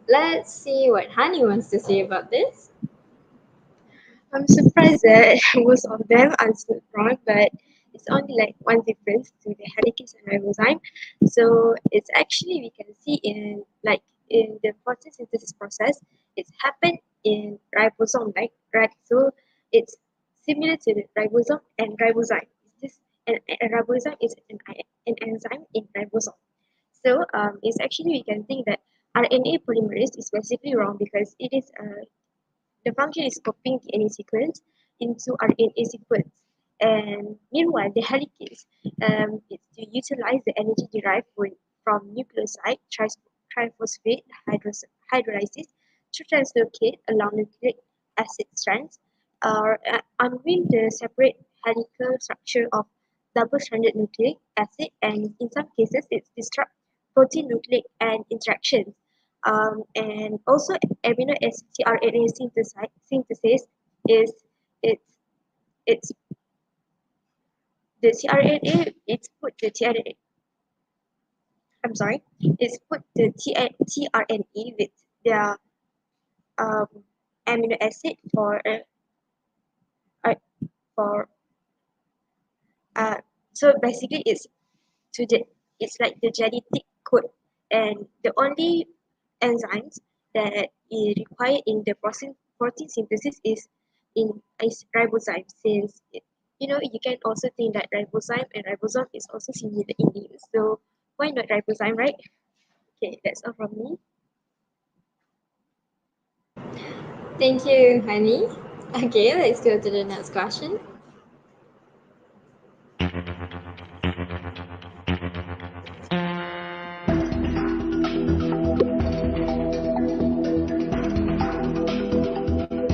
Let's see what Hani wants to say about this. I'm surprised that most of them answered wrong, but it's only like one difference to the helicase and ribozyme. So it's actually we can see in the photosynthesis process, it's happened in ribosome, right? So it's similar to the ribosome and ribozyme. It's just a ribozyme is an enzyme in ribosome. So it's actually we can think that RNA polymerase is basically wrong because it is the function is copying DNA sequence into RNA sequence. And meanwhile, the helicase is to utilize the energy derived from nucleoside triphosphate hydrolysis to translocate along nucleic acid strands or unwind the separate helical structure of double-stranded nucleic acid, and in some cases, it disrupts protein nucleic and interactions. And also amino acid tRNA synthesis is it's it's the tRNA it's put the tRNA I'm sorry it's put the tRNA with their um, amino acid uh, for so basically to the it's like the genetic code, and the only enzymes that is required in the protein synthesis is ribozyme, since you can also think that ribozyme and ribosome is also similar in names, so why not ribozyme, right? Okay, that's all from me. Thank you, Hani. Okay, let's go to the next question.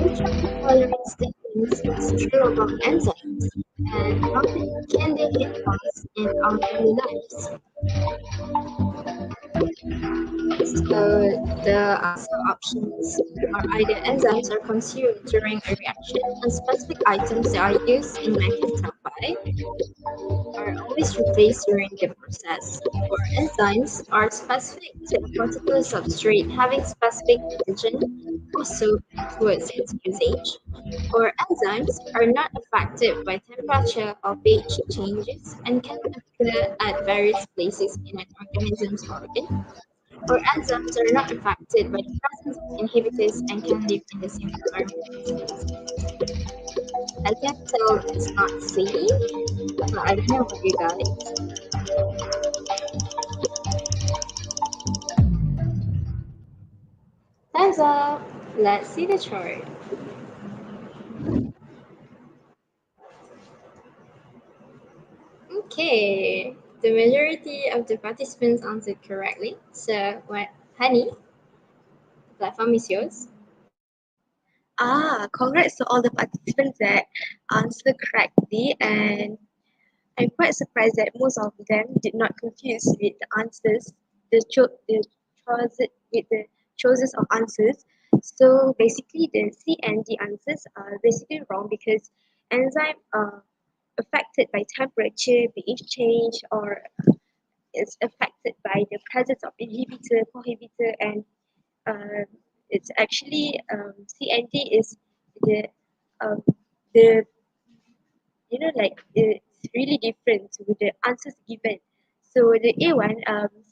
Which of the following statements is true about enzymes, and how can they help us in our daily lives? So the answer options are either enzymes are consumed during a reaction, and specific items that are used in making tapai are always replaced during the process. Or enzymes are specific to a particular substrate having specific antigen or so towards its usage. Or enzymes are not affected by temperature or pH changes and can occur at various places in an organism's organ. Or enzymes are not affected by the presence of inhibitors and can live in the same environment as species. I can tell it's not safe, but I don't know about you guys. Time's up. Let's see the chart. Okay, the majority of the participants answered correctly. So, what, Honey, the platform is yours. Congrats to all the participants that answered correctly, and I'm quite surprised that most of them did not confuse with the answers, with the choices of answers. So basically, the C and D answers are basically wrong because enzyme are affected by temperature, pH change, or is affected by the presence of inhibitor, prohibitor, and uh, it's actually C and D is the um, the like it's really different to the answers given. So the A one,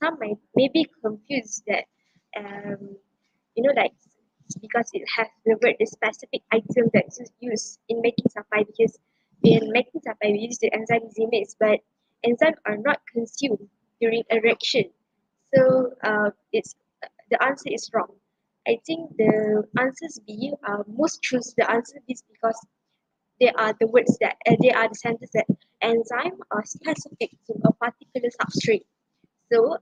some might maybe confused that um, like because it has the word the specific item that's used in making sapai, because in making sapai we use the enzyme enzymase, but enzymes are not consumed during a reaction. So it's the answer is wrong. I think the answers B, most choose the answer B because they are the words that they are the sentences that enzyme are specific to a particular substrate. So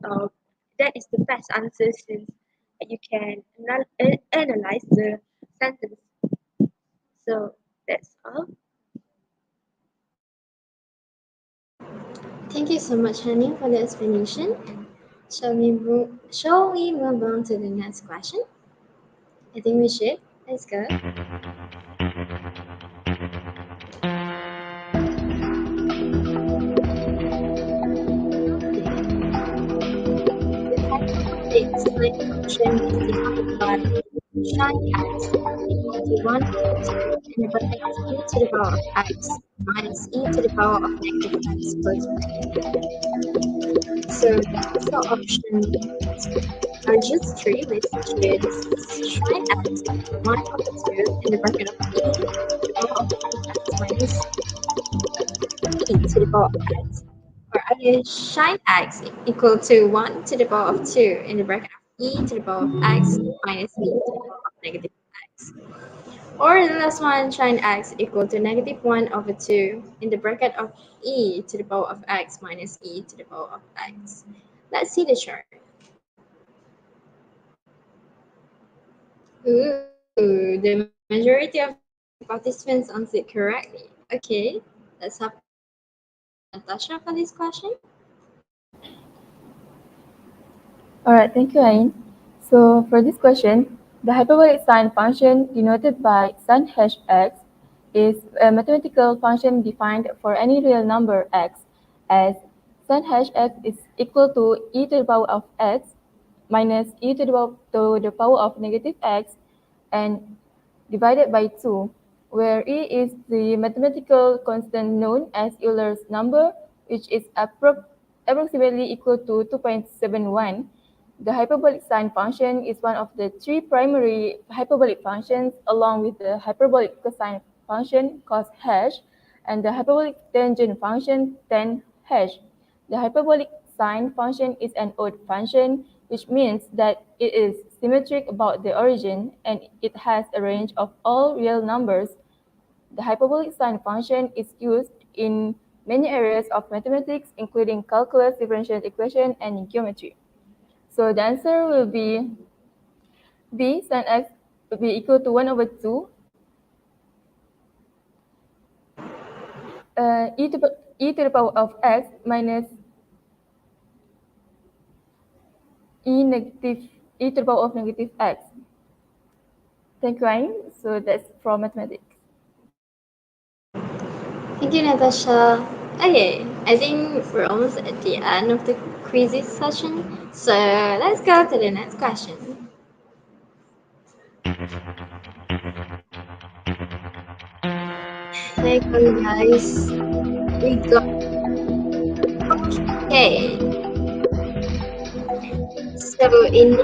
that is the best answer, since you can analyze the sentence. So that's all. Thank you so much, Hani, for the explanation. Shall we move on to the next question? I think we should. Let's go. The hyperbolic sine function is defined by sin x equal to 1 over 2 in the bracket of e to the power of x minus e to the power of negative x plus 1. So the answer options are just three, which is sin x equal to 1 over 2 in the bracket of e to the power of negative x minus e to the power of x. Or again, sin x equal to 1 to the power of 2 in the bracket of e to the power of x minus e to the power of negative x. Or the last one, sin x equal to negative 1 over 2 in the bracket of e to the power of x minus e to the power of x. Let's see the chart. Ooh, the majority of the participants answered correctly. Okay, let's have Natasha for this question. Alright, thank you, Ain. So for this question, the hyperbolic sine function denoted by sin hash x is a mathematical function defined for any real number x as sin hash x is equal to e to the power of x minus e to the power of negative x and divided by 2, where e is the mathematical constant known as Euler's number, which is approximately equal to 2.71. The hyperbolic sine function is one of the three primary hyperbolic functions, along with the hyperbolic cosine function cos hash and the hyperbolic tangent function tan hash. The hyperbolic sine function is an odd function, which means that it is symmetric about the origin and it has a range of all real numbers. The hyperbolic sine function is used in many areas of mathematics, including calculus, differential equation, and geometry. So the answer will be B, sin x will be equal to 1 over 2 e to the power of x minus e to the power of negative x. Thank you, Ain. So that's from mathematics. Thank you, Natasha. Okay, I think we're almost at the end of the quizzes session, so let's go to the next question. Hey, guys, we got okay. So in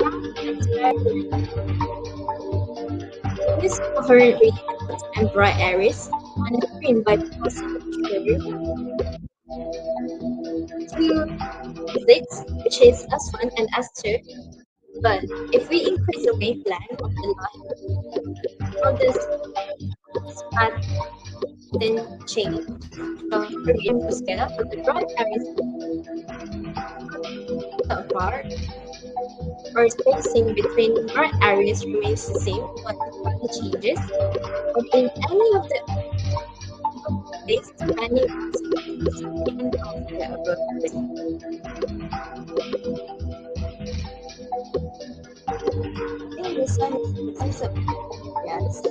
this coherent region and bright areas on the screen by cosine two physics, which is S1 and S2. But if we increase the wavelength of the light, how does this pattern change? So for input scale, for the bright areas apart, or spacing between bright areas remains the same, but the pattern changes, or in any of the case depending on the end of the above list. I think this one is the answer. Yes.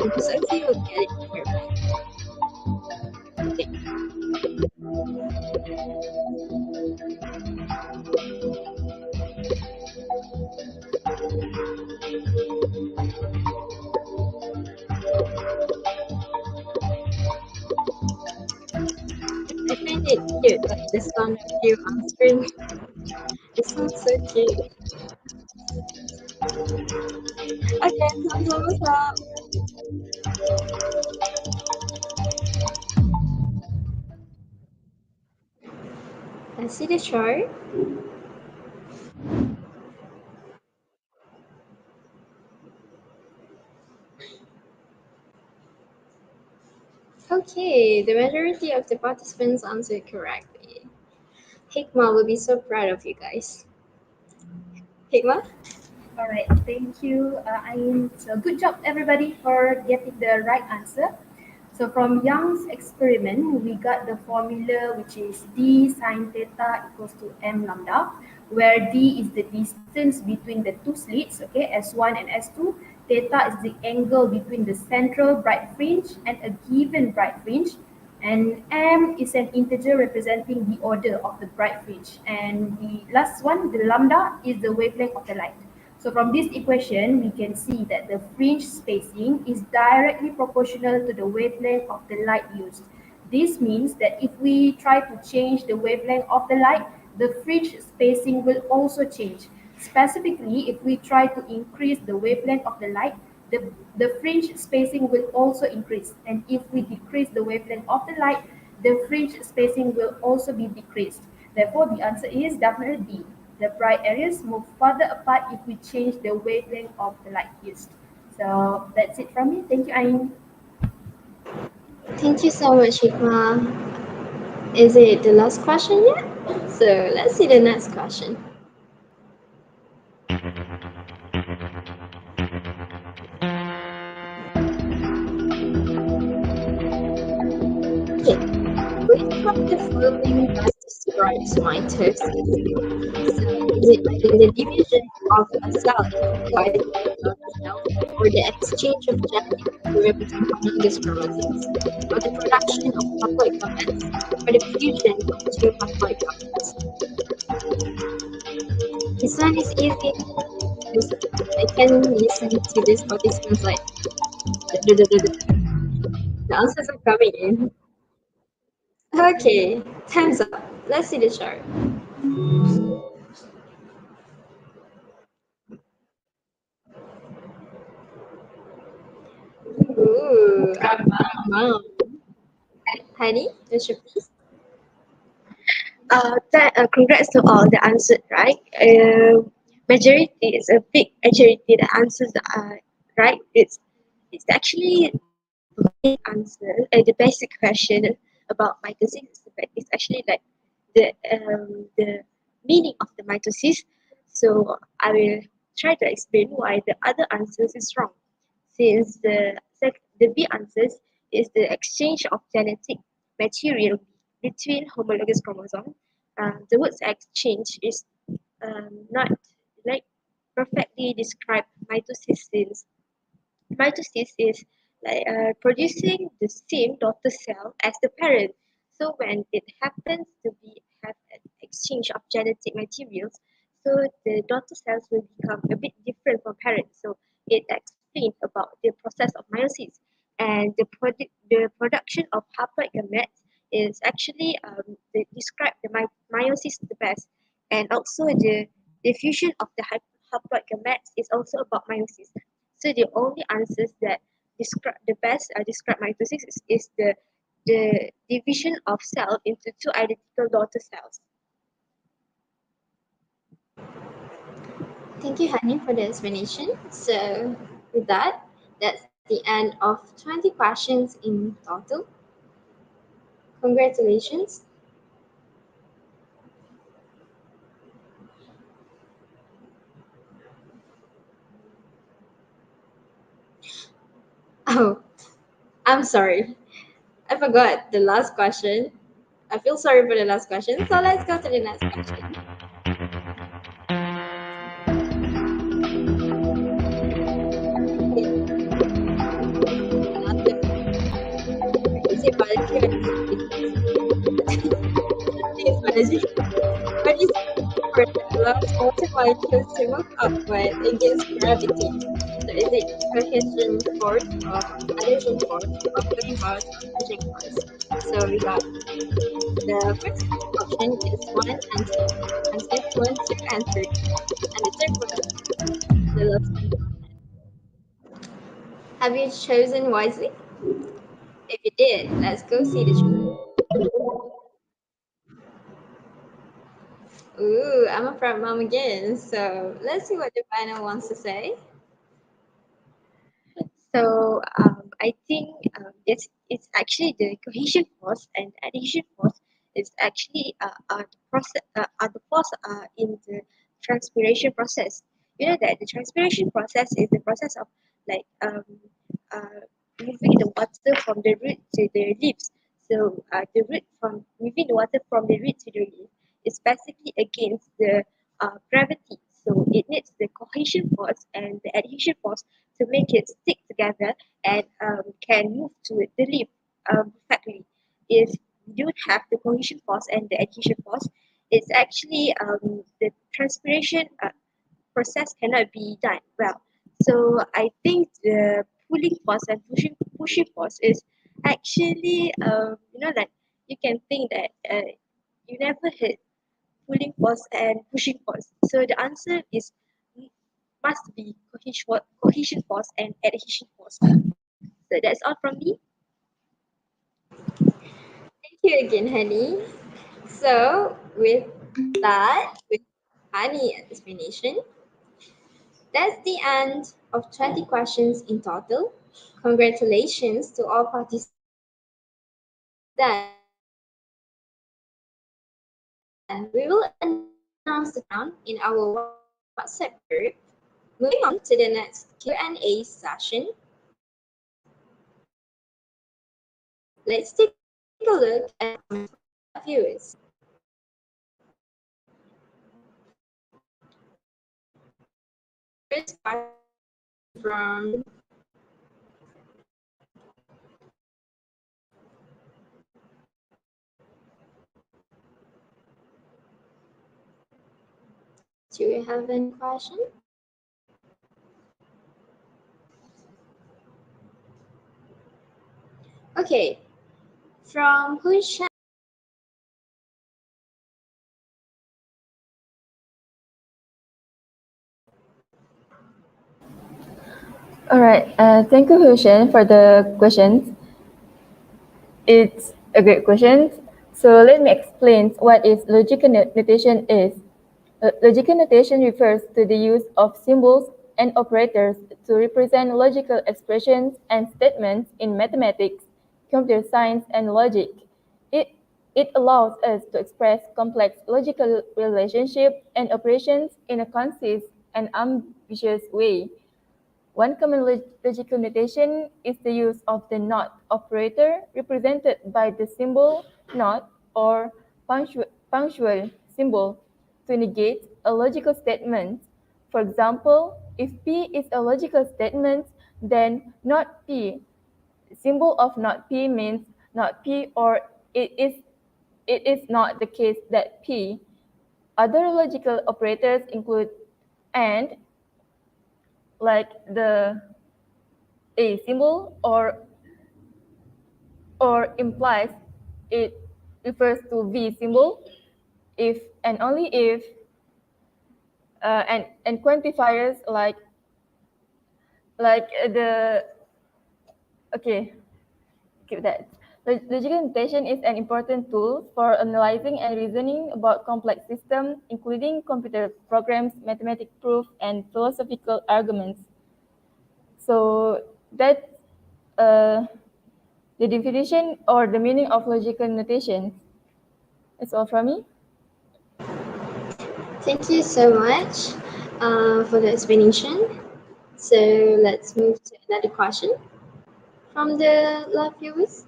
Because I think you'll get it perfect. Okay. I find it cute, like the sound of you answering. It sounds so cute. Okay, thumbs up. Let's see the chart. Okay, the majority of the participants answered correctly. Hikmah will be so proud of you guys. Hikmah? All right, thank you, Ain. So good job, everybody, for getting the right answer. So from Young's experiment, we got the formula which is d sine theta equals to m lambda, where d is the distance between the two slits, okay, S1 and S2. Theta is the angle between the central bright fringe and a given bright fringe, and m is an integer representing the order of the bright fringe. And the last one, the lambda, is the wavelength of the light. So from this equation, we can see that the fringe spacing is directly proportional to the wavelength of the light used. This means that if we try to change the wavelength of the light, the fringe spacing will also change. Specifically, if we try to increase the wavelength of the light, the fringe spacing will also increase. And if we decrease the wavelength of the light, the fringe spacing will also be decreased. Therefore, the answer is definitely D. The bright areas move further apart if we change the wavelength of the light used. So that's it from me. Thank you, Ain. Thank you so much, Hikmah. Is it the last question yet? So let's see the next question. Okay. Which of the following best describes mitosis? So is it either the division of a cell into two identical cells, or the exchange of genetic derivatives homologous chromosomes, or the production of haploid gametes, or the fusion of two haploid gametes? This one is easy because I can listen to these participants like the answers are coming in. Okay, time's up. Let's see the chart. Ooh, wow. Heidi, what's your piece? Congrats to all that answered right. Majority is a big majority that answers right. It's actually the main answer. The basic question about mitosis is actually like the meaning of the mitosis. So I will try to explain why the other answers is wrong. Since the B answers is the exchange of genetic material between homologous chromosomes. The word exchange is not like perfectly describe mitosis, since mitosis is like producing the same daughter cell as the parent. So when it happens to be have an exchange of genetic materials, so the daughter cells will become a bit different from parent. So it explains about the process of meiosis, and the production of haploid gametes is actually describe the meiosis the best, and also the diffusion of the haploid gametes is also about meiosis. So the only answers that describe the best describe mitosis is the division of cell into two identical daughter cells. Thank you, Hani, for the explanation. So with that, that's the end of 20 questions in total. Congratulations. Oh, I'm sorry. I forgot the last question. I feel sorry for the last question. So let's go to the next question. Is it biology or is biology? What is for that allows water molecules to move upward against gravity? So is it cohesion force or adhesion force or pulling force or pushing force? So we got the first option is one answer, second one two answers, and the third one the last one. Have you chosen wisely? If you did, let's go see the chart. Ooh, I'm a proud mom again. So let's see what the panel wants to say. So I think it's actually the cohesion force and adhesion force is actually the process the force in the transpiration process. You know that the transpiration process is the process of like moving the water from the root to the leaves. So the root from moving the water from the root to the leaf is basically against the gravity. So it needs the cohesion force and the adhesion force to make it stick together and can move to the leaf perfectly. If you don't have the cohesion force and the adhesion force, it's actually the transpiration process cannot be done well. So I think the pulling force and pushing force is actually like you can think that you never heard pulling force and pushing force. So the answer is must be cohesion force and adhesion force. So that's all from me. Thank you again, Honey. So, with Honey explanation, that's the end of 20 questions in total. Congratulations to all participants. Then, we will announce the winner in our WhatsApp group. Moving on to the next Q&A session. Let's take a look at the comments from our live viewers. First question from Do you have any question? Okay, from Hunshan. All right. Thank you, Hussein, for the questions. It's a great question. So let me explain what is logical notation is. Logical notation refers to the use of symbols and operators to represent logical expressions and statements in mathematics, computer science, and logic. It, it allows us to express complex logical relationships and operations in a concise and ambitious way. One common logical notation is the use of the not operator represented by the symbol not or punctual symbol to negate a logical statement. For example, if P is a logical statement, then not P. Symbol of not P means not P or it is not the case that P. Other logical operators include and, like the a symbol, or implies it refers to V symbol if and only if and quantifiers like the okay keep that. Logical notation is an important tool for analyzing and reasoning about complex systems, including computer programs, mathematical proof, and philosophical arguments. So that's the definition or the meaning of logical notation. That's all from me. Thank you so much for the explanation. So let's move to another question from the live viewers.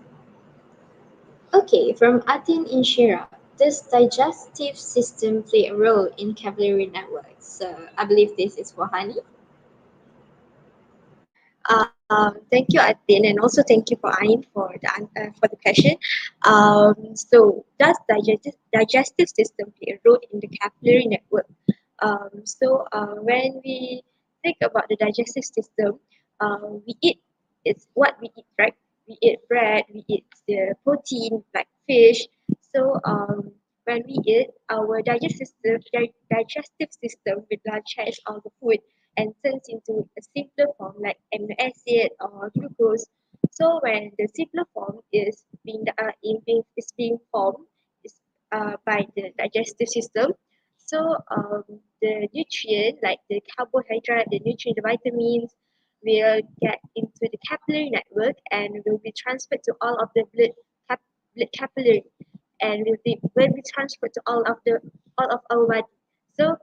Okay, from Atin Inshira. Does digestive system play a role in capillary networks? So I believe this is for Hani. Thank you, Atin, and also thank you for Ain for the question. Does digestive system play a role in the capillary network? When we think about the digestive system, we eat. It's what we eat, right? We eat bread. We eat the protein like fish. When we eat, our digestive system will digest all the food and turns into a simpler form like amino acid or glucose. So when the simpler form is being formed is, by the digestive system, the nutrient like the carbohydrate, the nutrient, the vitamins will get into the capillary network and will be transferred to all of the blood capillary and will be transferred to all of our body. So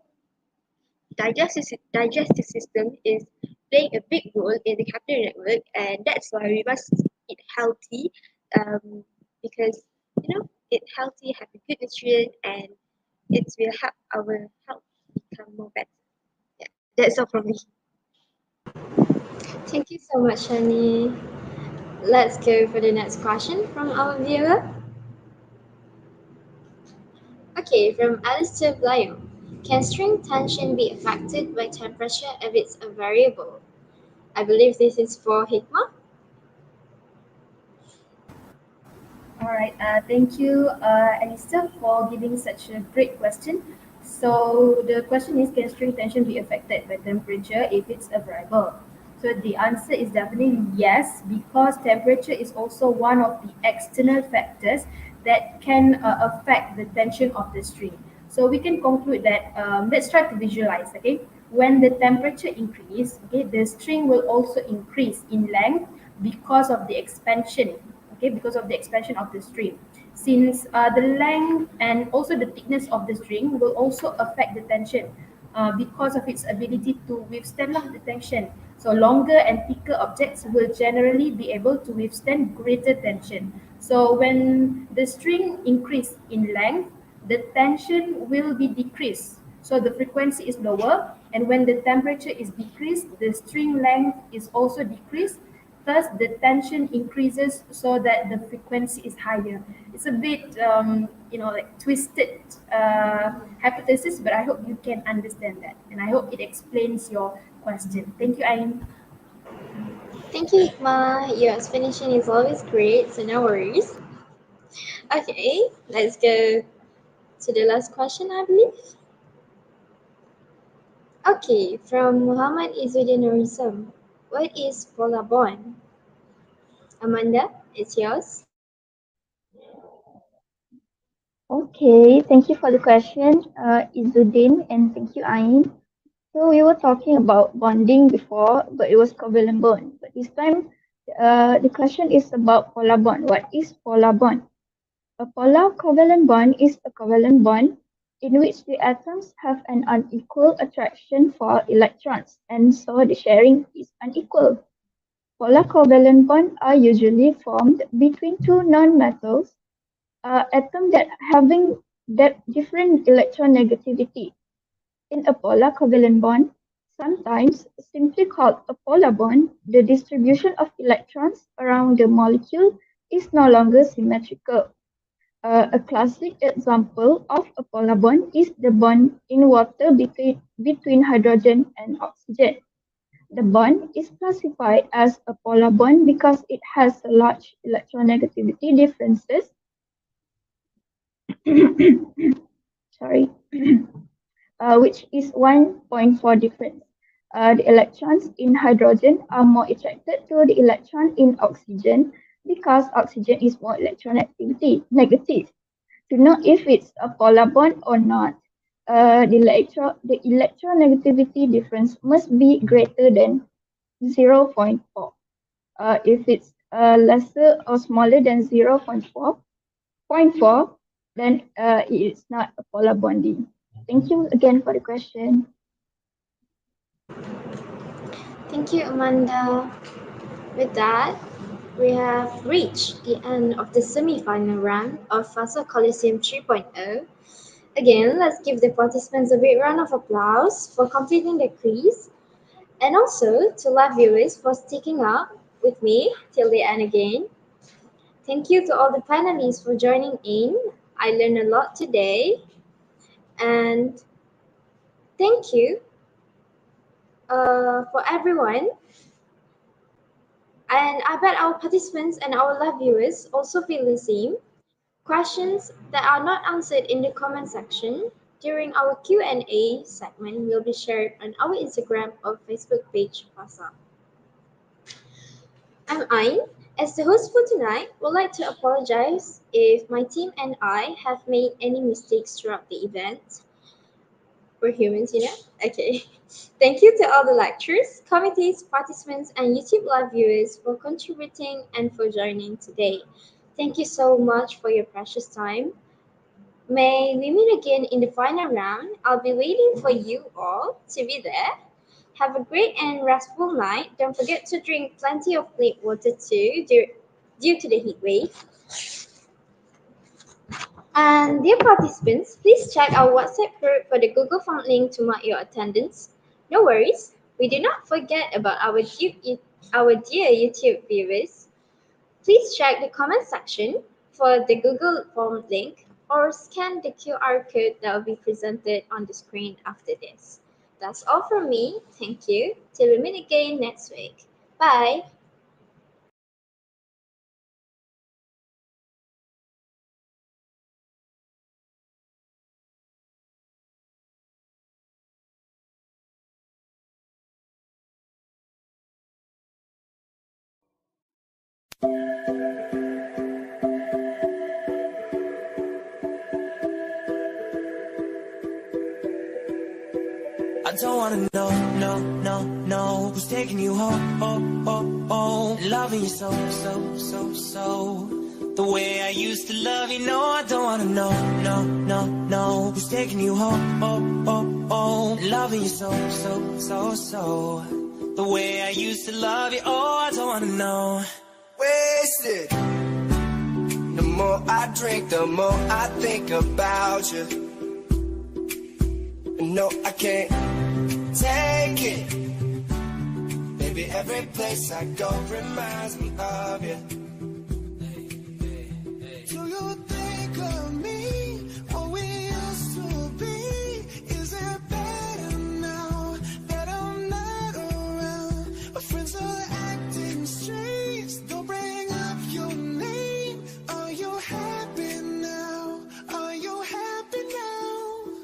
digestive system is playing a big role in the capital network, and that's why we must eat healthy, because it healthy, have a good nutrient, and it will help our health become more better. Yeah, that's all from me. Thank you so much, Shani. Let's go for the next question from our viewer. Okay, from Alesya. Can string tension be affected by temperature if it's a variable? I believe this is for Hikmah. All right, thank you, Alisa, for giving such a great question. So the question is, can string tension be affected by temperature if it's a variable? So the answer is definitely yes, because temperature is also one of the external factors that can affect the tension of the string. So we can conclude that, let's try to visualize, okay? When the temperature increase, okay, the string will also increase in length because of the expansion, okay, because of the expansion of the string. Since the length and also the thickness of the string will also affect the tension because of its ability to withstand the tension. So longer and thicker objects will generally be able to withstand greater tension. So when the string increase in length, the tension will be decreased. So the frequency is lower, and when the temperature is decreased, the string length is also decreased. Thus, the tension increases so that the frequency is higher. It's a bit, like twisted hypothesis, but I hope you can understand that, and I hope it explains your question. Thank you, Ain. Thank you, Hikmah. Your explanation is always great, so no worries. Okay, let's go to the last question, I believe. Okay, from Muhammad Izzuddin Nurisam. What is polar bond? Amanda, it's yours. Okay, thank you for the question, Izzuddin, and thank you, Ain. So we were talking about bonding before, but it was covalent bond. But this time, the question is about polar bond. What is polar bond? A polar covalent bond is a covalent bond in which the atoms have an unequal attraction for electrons, and so the sharing is unequal. Polar covalent bonds are usually formed between two nonmetals atoms that having that different electronegativity. In a polar covalent bond, sometimes simply called a polar bond, the distribution of electrons around the molecule is no longer symmetrical. A classic example of a polar bond is the bond in water between hydrogen and oxygen. The bond is classified as a polar bond because it has large electronegativity differences sorry, which is 1.4 difference. The electrons in hydrogen are more attracted to the electron in oxygen because oxygen is more electronegativity negative. To know if it's a polar bond or not, the electronegativity difference must be greater than zero point 0.4. If it's lesser or smaller than zero point 0.4, then it is not a polar bonding. Thank you again for the question. Thank you, Amanda. With that, we have reached the end of the semi-final round of FaSSA Colosseum 3.0. Again, let's give the participants a big round of applause for completing the quiz, and also to live viewers for sticking up with me till the end again. Thank you to all the panelists for joining in. I learned a lot today, and thank you for everyone. And I bet our participants and our live viewers also feel the same. Questions that are not answered in the comment section during our Q&A segment will be shared on our Instagram or Facebook page, FaSSA. I'm Ain. As the host for tonight, would like to apologize if my team and I have made any mistakes throughout the event. We're humans, Okay. Thank you to all the lecturers, committees, participants, and YouTube live viewers for contributing and for joining today. Thank you so much for your precious time. May we meet again in the final round. I'll be waiting for you all to be there. Have a great and restful night. Don't forget to drink plenty of plain water too, due to the heat wave. And dear participants, please check our WhatsApp group for the Google Form link to mark your attendance. No worries, we do not forget about our dear YouTube viewers. Please check the comment section for the Google Form link or scan the QR code that will be presented on the screen after this. That's all from me. Thank you. Till we meet again next week. Bye. I don't wanna know, no, no, no, who's taking you home, loving you so, so, so, so. The way I used to love you, no, I don't wanna know, no, no, no, who's taking you home, loving you so, so, so, so. The way I used to love you, oh, I don't wanna know. Wasted. The more I drink, the more I think about you. No, I can't take it. Baby, every place I go reminds me of you. Do you think of me, what we used to be? Is it better now that I'm not around? My friends are acting strange, don't bring up your name. Are you happy now? Are you happy now?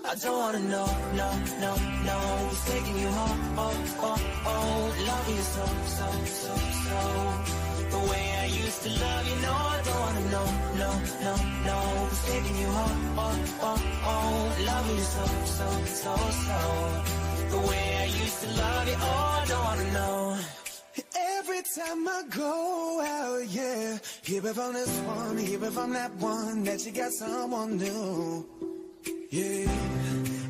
I don't wanna know, no, no, no, who's taking you home, loving you so, so, so, so. The way I used to love you, no, I don't wanna know, no, no, no, who's taking you home, loving you so, so, so, so. The way I used to love you, oh, I don't wanna know. Every time I go out, yeah, hear it from this one, hear it from that one, that you got someone new. Yeah,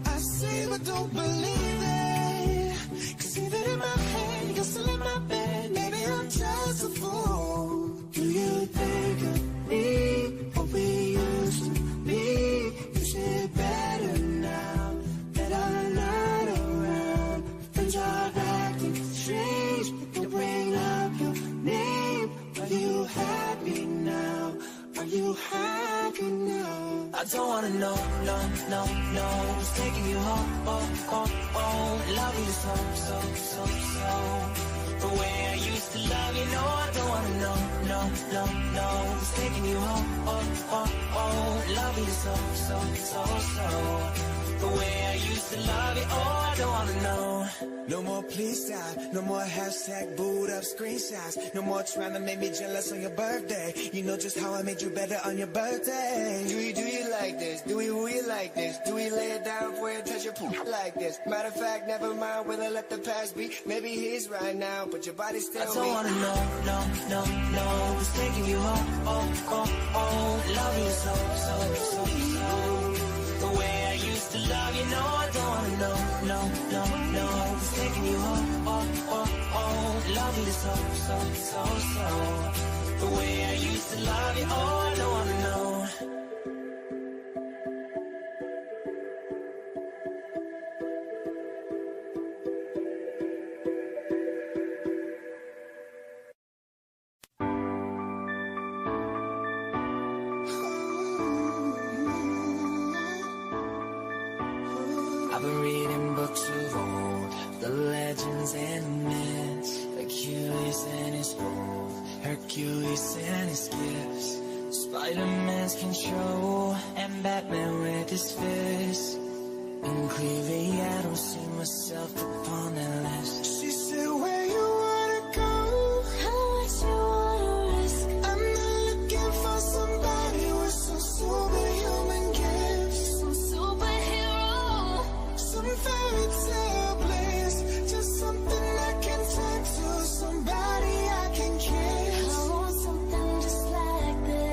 I see but don't believe it. Cause even in my head, you're still in my bed. Maybe I'm just a fool. Do you think of me, what we used to be? Is it better now that I'm not around? Friends are acting strange, don't bring up your name. Are you happy now? Are you happy now? I don't wanna know, no, no, no, who's taking you home, loving you so, so, so, so. The way I used to love you, no, I don't wanna know, no, no, no, who's taking you home, loving you so, so, so, so. The way I used to love you, oh, I don't wanna know. No more please stop, no more hashtag boot up screenshots. No more trying to make me jealous on your birthday. You know just how I made you better on your birthday. Do you like this? Do we like this? Do we lay it down for you, touch your poop like this? Matter of fact, never mind, we'll let the past be. Maybe he's right now, but your body's still I don't wanna know, no, no, no, who's taking you home, loving you so, so, so, so. The way I used to love you, no, I don't wanna know, no, no, no, who's taking you home, loving you so, so, so, so. The way I used to love you, oh, I don't wanna know. I've been reading books of old, the legends and myths, Achilles and his gold, Hercules and his gifts, Spider-Man's control, and Batman with his fists. And clearly I don't see myself upon that list. She said, where you wanna go? How much you wanna risk? I'm not looking for somebody with some superhuman gifts, some superhero, some fairy tale bliss, just something I can turn to, somebody I can kiss. I want something just like this.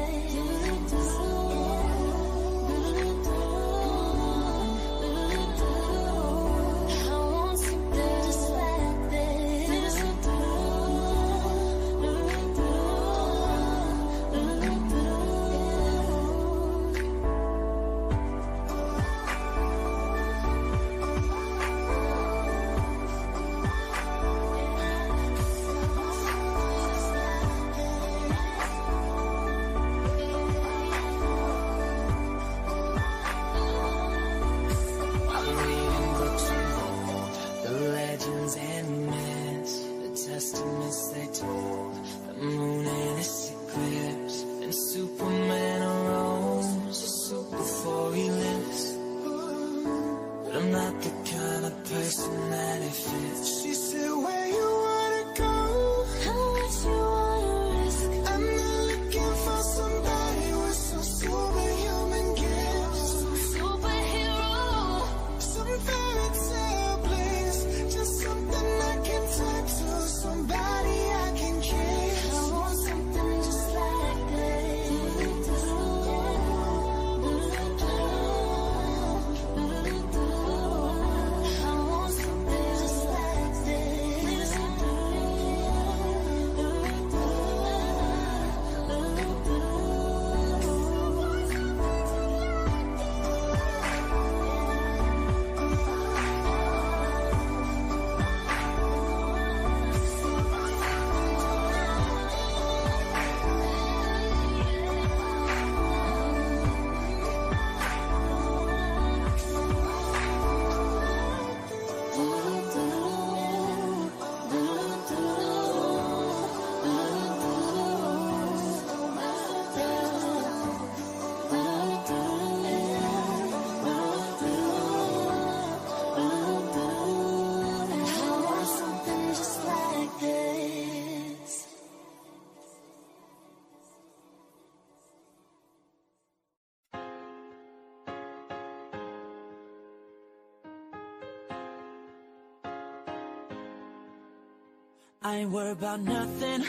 I ain't worried about nothing,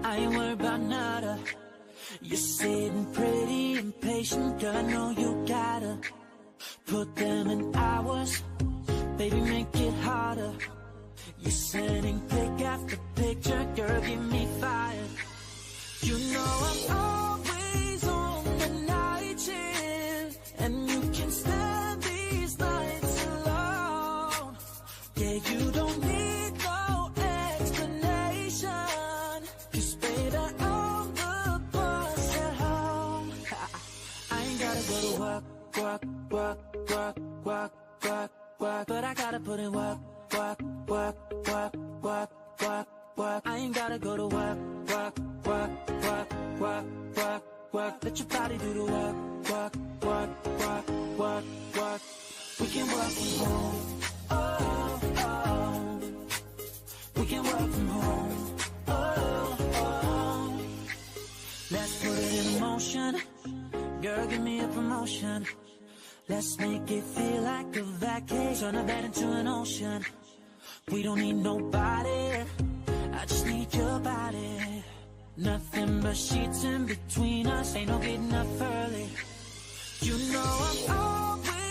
I ain't worried about nada. You're sitting pretty impatient, girl, I know you gotta put them in hours, baby, make it harder. You're sending pic after picture, girl, get me fired. You know I'm always on the night shift, and you can stand these nights alone. Yeah, you don't need no explanation, 'cause baby, I'm the boss at home. I ain't gotta go to work, work, but I gotta put in work, work. I ain't gotta go to work. Let your body do the work. We can work from home. Oh. We can work from home. Oh. Let's put it in motion. Girl, give me a promotion. Let's make it feel like a vacation. Turn a bed into an ocean. We don't need nobody, I just need your body. Nothing but sheets in between us, ain't no getting up early. You know I'm